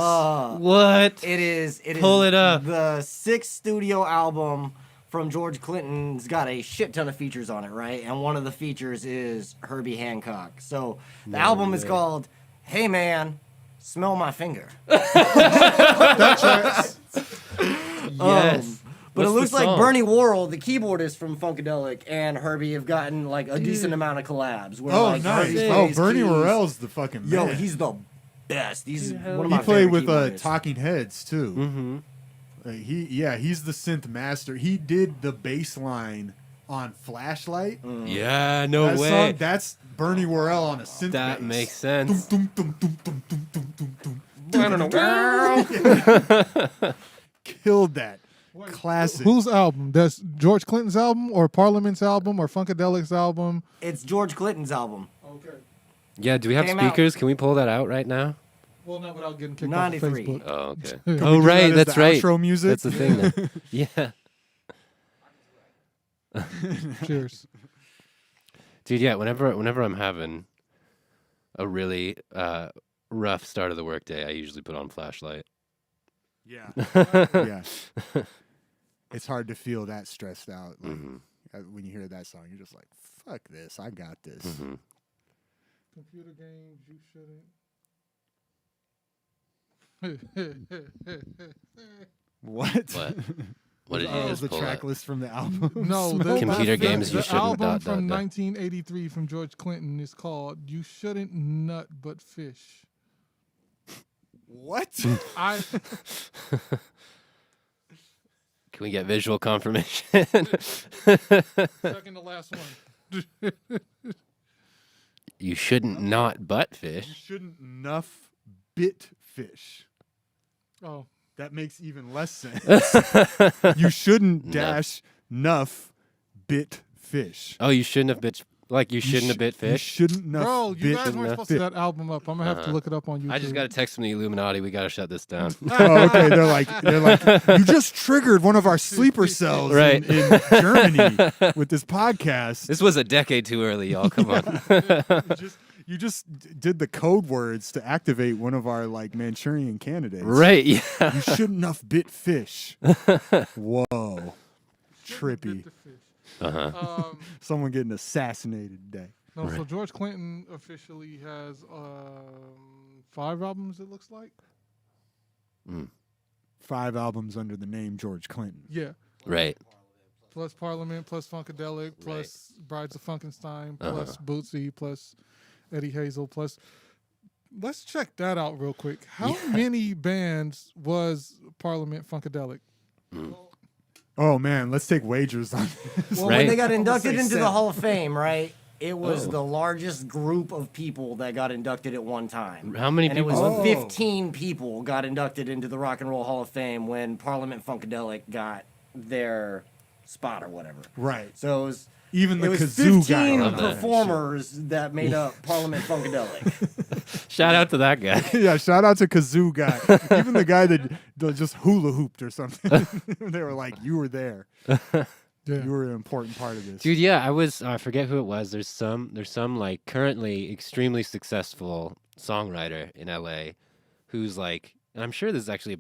Speaker 3: What?
Speaker 1: It is.
Speaker 3: Pull it up.
Speaker 1: The 6th studio album from George Clinton's got a shit ton of features on it, right? And one of the features is Herbie Hancock. So the album is
Speaker 3: way.
Speaker 1: called "Hey Man, Smell My Finger."
Speaker 2: That tracks.
Speaker 3: Yes.
Speaker 1: But
Speaker 3: What's
Speaker 1: it
Speaker 3: the
Speaker 1: looks like
Speaker 3: song?
Speaker 1: Bernie Worrell, the keyboardist from Funkadelic, and Herbie have gotten like a decent amount of collabs. Where,
Speaker 4: Oh,
Speaker 1: like,
Speaker 4: nice.
Speaker 1: Herbie
Speaker 4: Oh,
Speaker 1: plays
Speaker 4: Bernie
Speaker 1: keys.
Speaker 4: Worrell's the fucking man.
Speaker 1: Yo, he's the best. He's
Speaker 3: Dude,
Speaker 1: one of
Speaker 3: hell
Speaker 1: my
Speaker 4: He played
Speaker 1: favorite
Speaker 4: with
Speaker 1: keyboardists.
Speaker 4: Talking Heads too.
Speaker 3: Mm-hmm.
Speaker 4: He's the synth master. He did the bass line on Flashlight.
Speaker 3: Yeah. No
Speaker 4: That
Speaker 3: way.
Speaker 4: song, that's Bernie Worrell on a synth
Speaker 3: That
Speaker 4: bass.
Speaker 3: makes sense.
Speaker 4: Dum, dum, dum, dum, dum, dum, dum, dum.
Speaker 3: I don't know.
Speaker 4: Killed that. Classic.
Speaker 2: Whose album? That's George Clinton's album, or Parliament's album, or Funkadelic's album?
Speaker 1: It's George Clinton's album.
Speaker 2: Okay.
Speaker 3: Yeah. Do we have
Speaker 1: Came out.
Speaker 3: speakers? Can we pull that out right now?
Speaker 2: Well, not without getting kicked
Speaker 1: 93.
Speaker 2: off of Facebook.
Speaker 3: Oh, okay.
Speaker 2: Can we
Speaker 3: Oh,
Speaker 4: do
Speaker 3: right.
Speaker 4: that as
Speaker 3: That's
Speaker 4: the
Speaker 3: right.
Speaker 4: outro music?
Speaker 3: That's the thing. Then. Yeah.
Speaker 2: Cheers.
Speaker 3: Dude, yeah, whenever I'm having a really rough start of the workday, I usually put on Flashlight.
Speaker 4: Yeah. Yeah. It's hard to feel that stressed out. Like,
Speaker 3: Mhm.
Speaker 4: when you hear that song, you're just like, fuck this. I got this.
Speaker 3: Mhm.
Speaker 2: Computer games, you shouldn't.
Speaker 4: What?
Speaker 3: What? What did you
Speaker 4: Oh,
Speaker 3: just
Speaker 4: the
Speaker 3: pull
Speaker 4: track
Speaker 3: up?
Speaker 4: list from the album.
Speaker 2: No,
Speaker 4: Smell My
Speaker 3: Computer
Speaker 4: Finger.
Speaker 3: games, you
Speaker 2: the
Speaker 3: shouldn't,
Speaker 2: album
Speaker 3: dot,
Speaker 2: from
Speaker 3: dot, dot.
Speaker 2: 1983 from George Clinton is called "You Shouldn't Nut But Fish."
Speaker 4: What?
Speaker 2: I
Speaker 3: Can we get visual confirmation?
Speaker 2: second to last one.
Speaker 3: You shouldn't not butt
Speaker 4: You
Speaker 3: fish.
Speaker 4: shouldn't nuff bit fish.
Speaker 2: Oh,
Speaker 4: That makes even less sense. You shouldn't
Speaker 3: Nuff.
Speaker 4: dash nuff bit fish.
Speaker 3: Oh, you shouldn't have Like you shouldn't have bit
Speaker 4: You
Speaker 3: fish.
Speaker 4: shouldn't have
Speaker 2: Bro, you
Speaker 4: bit
Speaker 2: guys weren't supposed to
Speaker 3: fit.
Speaker 2: set that album up. I'm gonna have to look it up on YouTube.
Speaker 3: I just got a text from the Illuminati. We got to shut this down.
Speaker 4: Oh, okay. They're like, you just triggered one of our sleeper cells
Speaker 3: Right.
Speaker 4: in Germany with this podcast.
Speaker 3: This was a decade too early, y'all. Come on.
Speaker 4: You just did the code words to activate one of our like Manchurian candidates.
Speaker 3: Right. Yeah.
Speaker 4: You shouldn't have bit fish. Whoa. Trippy. Someone getting assassinated today.
Speaker 2: No, so George Clinton officially has 5 albums, it looks like.
Speaker 4: 5 albums under the name George Clinton.
Speaker 2: Yeah.
Speaker 3: Right.
Speaker 2: Plus Parliament, plus Funkadelic, plus Brides of Funkenstein, plus Bootsy, plus Eddie Hazel, plus... Let's check that out real quick. How many bands was Parliament Funkadelic?
Speaker 4: Oh, man. Let's take wagers on this.
Speaker 1: Well,
Speaker 3: Right.
Speaker 1: when they got inducted
Speaker 4: say
Speaker 1: into the
Speaker 4: 7.
Speaker 1: Hall of Fame, right? It was the largest group of people that got inducted at one time.
Speaker 3: How many
Speaker 1: And it
Speaker 3: people?
Speaker 1: was 15 people got inducted into the Rock and Roll Hall of Fame when Parliament Funkadelic got their spot or whatever.
Speaker 4: Right.
Speaker 1: So it was,
Speaker 4: Even the
Speaker 1: it was
Speaker 4: kazoo guy.
Speaker 1: 15
Speaker 3: Love that.
Speaker 1: performers that made up Parliament Funkadelic.
Speaker 3: Shout out to that guy.
Speaker 4: Yeah, shout out to kazoo guy. Even the guy that just hula hooped or something. They were like, you were there.
Speaker 2: Yeah.
Speaker 4: You were an important part of this.
Speaker 3: Dude, yeah, I forget who it was. There's some like currently extremely successful songwriter in LA who's like, and I'm sure this is actually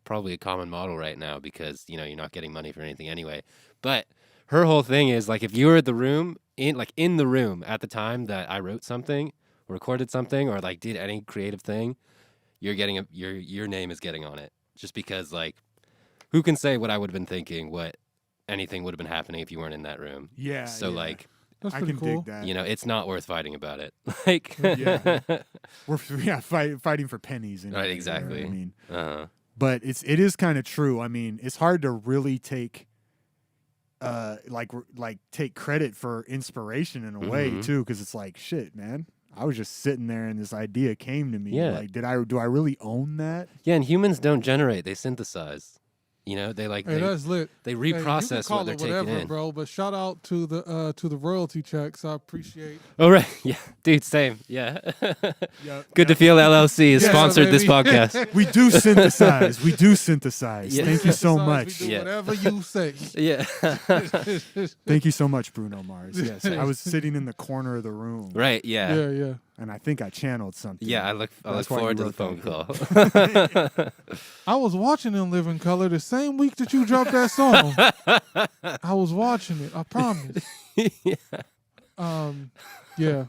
Speaker 3: probably a common model right now because, you know, you're not getting money for anything anyway. But her whole thing is like if you were in the room at the time that I wrote something, recorded something, or like did any creative thing, you're getting your name is getting on it. Just because like who can say what I would have been thinking, what anything would have been happening if you weren't in that room.
Speaker 4: Yeah.
Speaker 3: So
Speaker 4: yeah.
Speaker 3: like,
Speaker 2: That's
Speaker 4: I
Speaker 2: pretty
Speaker 4: can
Speaker 2: cool.
Speaker 4: dig that.
Speaker 3: you know, it's not worth fighting about it. Like,
Speaker 4: Yeah. We're fighting for pennies. Anyway,
Speaker 3: Right,
Speaker 4: you know
Speaker 3: exactly.
Speaker 4: what I mean,
Speaker 3: uh,
Speaker 4: but it is kind of true. I mean, it's hard to really take, take credit for inspiration in a way
Speaker 3: Mhm.
Speaker 4: too, because it's like shit, man. I was just sitting there and this idea came to me.
Speaker 3: Yeah.
Speaker 4: Like, do I really own that?
Speaker 3: yeah, and humans don't generate; they synthesize. You know, they like
Speaker 2: Hey, that's lit.
Speaker 3: they
Speaker 2: Hey, you can
Speaker 3: reprocess
Speaker 2: call
Speaker 3: what they're
Speaker 2: it
Speaker 3: taking
Speaker 2: whatever,
Speaker 3: in.
Speaker 2: bro. But shout out to the royalty checks. I appreciate.
Speaker 3: Oh right, yeah, dude, same, yeah.
Speaker 4: Yeah.
Speaker 3: Good to feel LLC has
Speaker 2: Yeah,
Speaker 3: sponsored this
Speaker 2: baby.
Speaker 3: podcast.
Speaker 4: We do synthesize. We do synthesize.
Speaker 3: Yeah.
Speaker 4: Thank you so
Speaker 2: Besides,
Speaker 4: much.
Speaker 2: We do
Speaker 3: Yeah.
Speaker 2: whatever you say.
Speaker 3: Yeah,
Speaker 4: Thank you so much, Bruno Mars. Yes, I was sitting in the corner of the room,
Speaker 3: right, yeah.
Speaker 2: Yeah, yeah.
Speaker 4: and I think I channeled something.
Speaker 3: Yeah, I look
Speaker 4: That's why
Speaker 3: forward
Speaker 4: you
Speaker 3: to the phone
Speaker 4: wrote
Speaker 3: call.
Speaker 2: I was watching In Living Color the same week that you dropped that song. I was watching it. I promise. Yeah.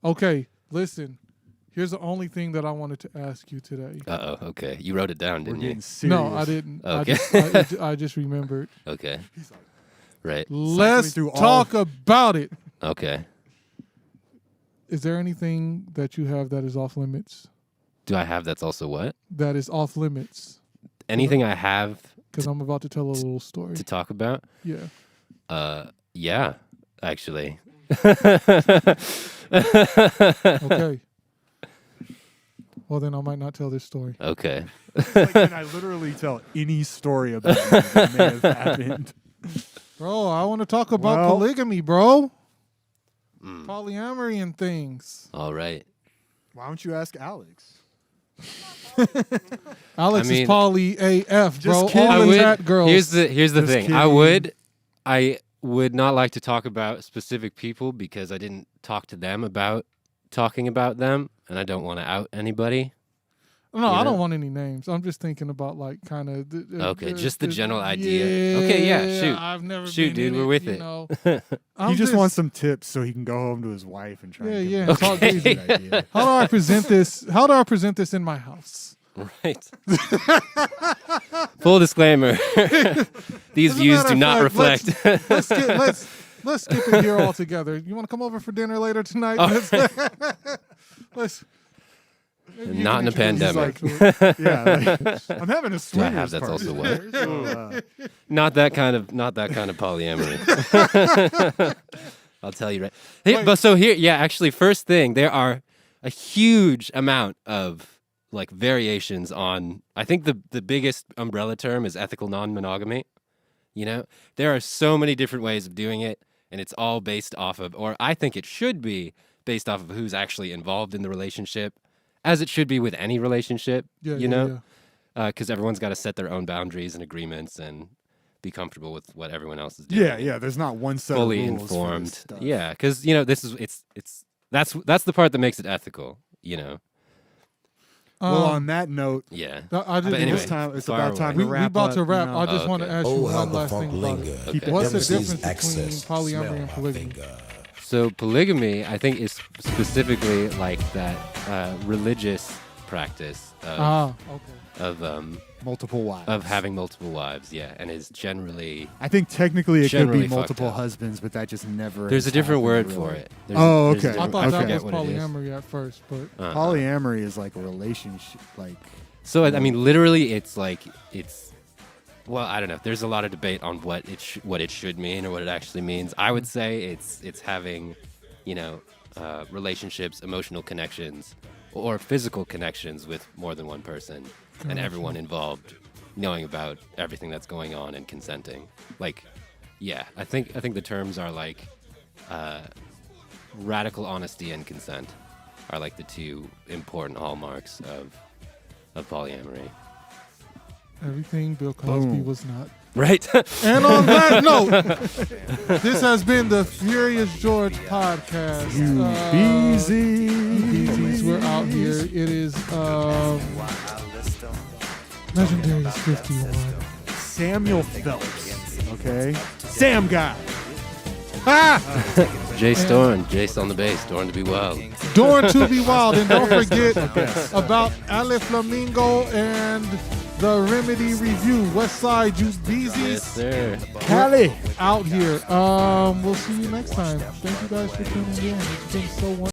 Speaker 2: Okay. Listen. Here's the only thing that I wanted to ask you today.
Speaker 3: Okay. You wrote it down,
Speaker 4: We're
Speaker 3: didn't you?
Speaker 4: getting serious.
Speaker 2: No, I didn't.
Speaker 3: Okay.
Speaker 2: I just remembered.
Speaker 3: Okay. Right.
Speaker 2: Let's
Speaker 4: through all-
Speaker 2: talk about it.
Speaker 3: Okay.
Speaker 2: Is there anything that you have that is off limits?
Speaker 3: Do I have that's also what?
Speaker 2: That is off limits?
Speaker 3: Anything I have
Speaker 2: Because I'm about to tell a little story.
Speaker 3: to talk about?
Speaker 2: Yeah.
Speaker 3: Yeah, actually.
Speaker 2: Okay. Well, then I might not tell this story.
Speaker 3: Okay.
Speaker 4: Like, can I literally tell any story about you that may have happened?
Speaker 2: Bro, I want to talk about
Speaker 4: Well-
Speaker 2: polygamy, bro.
Speaker 3: Mm.
Speaker 2: Polyamory and things.
Speaker 3: All right.
Speaker 4: Why don't you ask Alex?
Speaker 2: Alex
Speaker 3: mean-
Speaker 2: is poly AF, bro.
Speaker 4: Just kidding.
Speaker 2: All
Speaker 3: I
Speaker 2: the
Speaker 3: would-
Speaker 2: chat girls.
Speaker 3: Here's the
Speaker 4: Just
Speaker 3: thing.
Speaker 4: kidding.
Speaker 3: I would not like to talk about specific people because I didn't talk to them about talking about them, and I don't want to out anybody.
Speaker 2: No,
Speaker 3: you
Speaker 2: I
Speaker 3: know?
Speaker 2: don't want any names. I'm just thinking about like kind of.
Speaker 3: Okay, just the general idea. Okay, yeah, shoot.
Speaker 2: I've never
Speaker 3: Shoot,
Speaker 2: been
Speaker 3: dude,
Speaker 2: in
Speaker 3: we're with
Speaker 2: you
Speaker 3: it.
Speaker 2: know.
Speaker 4: He
Speaker 2: I'm
Speaker 4: just wants some tips so he can go home to his wife and try
Speaker 2: Yeah,
Speaker 4: and
Speaker 2: yeah.
Speaker 4: get
Speaker 2: Talk
Speaker 3: Okay.
Speaker 2: easy.
Speaker 4: Good idea.
Speaker 2: How do I present this? How do I present this in my house?
Speaker 3: Right. Full disclaimer. These
Speaker 2: As a
Speaker 3: views
Speaker 2: matter
Speaker 3: do
Speaker 2: of
Speaker 3: not
Speaker 2: fact,
Speaker 3: reflect.
Speaker 2: Let's skip it here altogether. You want to come over for dinner later tonight?
Speaker 3: Oh.
Speaker 2: Let's maybe you
Speaker 3: Not
Speaker 2: can
Speaker 3: in a
Speaker 2: introduce
Speaker 3: pandemic.
Speaker 2: yourself to it.
Speaker 4: Yeah, like, I'm having a
Speaker 3: Do I
Speaker 4: swingers
Speaker 3: have that's
Speaker 4: party
Speaker 3: also what?
Speaker 4: here, so,
Speaker 3: Not that kind of polyamory. I'll tell you right. Hey,
Speaker 2: Wait.
Speaker 3: but so here, yeah, actually, first thing, there are a huge amount of like variations on. I think the biggest umbrella term is ethical non-monogamy. You know, there are so many different ways of doing it. and it's all based off of, or I think it should be based off of who's actually involved in the relationship, as it should be with any relationship, you know? Because everyone's got to set their own boundaries and agreements and be comfortable with what everyone else is doing.
Speaker 4: Yeah. There's not one set
Speaker 3: Fully
Speaker 4: of rules
Speaker 3: informed.
Speaker 4: For this stuff.
Speaker 3: Yeah, because that's the part that makes it ethical, you know.
Speaker 4: Well, on that note,
Speaker 3: Yeah.
Speaker 2: I just,
Speaker 3: But anyway,
Speaker 4: it's
Speaker 3: far
Speaker 4: about time
Speaker 3: away.
Speaker 4: to
Speaker 2: we
Speaker 4: wrap
Speaker 2: about
Speaker 4: up,
Speaker 2: to wrap.
Speaker 4: you know.
Speaker 2: I just want to ask you
Speaker 5: Oh, how
Speaker 2: one
Speaker 5: the
Speaker 2: last
Speaker 5: funk
Speaker 2: thing about
Speaker 5: linger.
Speaker 2: it.
Speaker 3: Okay.
Speaker 2: What's the
Speaker 5: Never sees
Speaker 2: difference between
Speaker 5: excess.
Speaker 2: polyamory
Speaker 5: Smell
Speaker 2: and
Speaker 5: my
Speaker 2: polygamy?
Speaker 5: finger.
Speaker 3: So polygamy, I think, is specifically like that religious practice of,
Speaker 2: Okay.
Speaker 4: Multiple wives.
Speaker 3: of having multiple wives, yeah, and is generally
Speaker 4: I think technically it could
Speaker 3: generally
Speaker 4: be
Speaker 3: fucked
Speaker 4: multiple
Speaker 3: up.
Speaker 4: husbands, but that just never.
Speaker 3: there's a
Speaker 4: has
Speaker 3: different word
Speaker 4: happened,
Speaker 3: for
Speaker 4: really.
Speaker 3: it. There's
Speaker 4: Oh,
Speaker 3: there's a
Speaker 4: okay.
Speaker 2: I
Speaker 3: different-
Speaker 2: thought
Speaker 3: forget
Speaker 2: that was
Speaker 3: what it is.
Speaker 2: polyamory at first, but
Speaker 3: Uh-huh.
Speaker 4: Polyamory is like a relationship, like.
Speaker 3: So I mean, literally, it's like it's. Well, I don't know. There's a lot of debate on what it should mean or what it actually means. I would say it's having, you know, relationships, emotional connections, or physical connections with more than one person, and everyone involved knowing about everything that's going on and consenting. Like, yeah, I think the terms are like radical honesty and consent are like the two important hallmarks of polyamory.
Speaker 2: everything Bill Cosby
Speaker 4: Boom.
Speaker 2: was not.
Speaker 3: Right?
Speaker 2: And on that note, this has been the Furious George podcast.
Speaker 4: You busy.
Speaker 2: BZs, we're out here. It is Legendary 51.
Speaker 4: Samuel Phelps. Okay. Sam guy.
Speaker 3: Jay Storn, Jace on the bass, Storn to be wild.
Speaker 2: Dorn to be wild. And don't forget about Ale Flamingo and the Remedy Review. West Side, you
Speaker 3: Yes,
Speaker 2: BZs.
Speaker 3: sir.
Speaker 4: Cali.
Speaker 2: Out here. We'll see you next time. Thank you guys for tuning in. It's been so wonderful.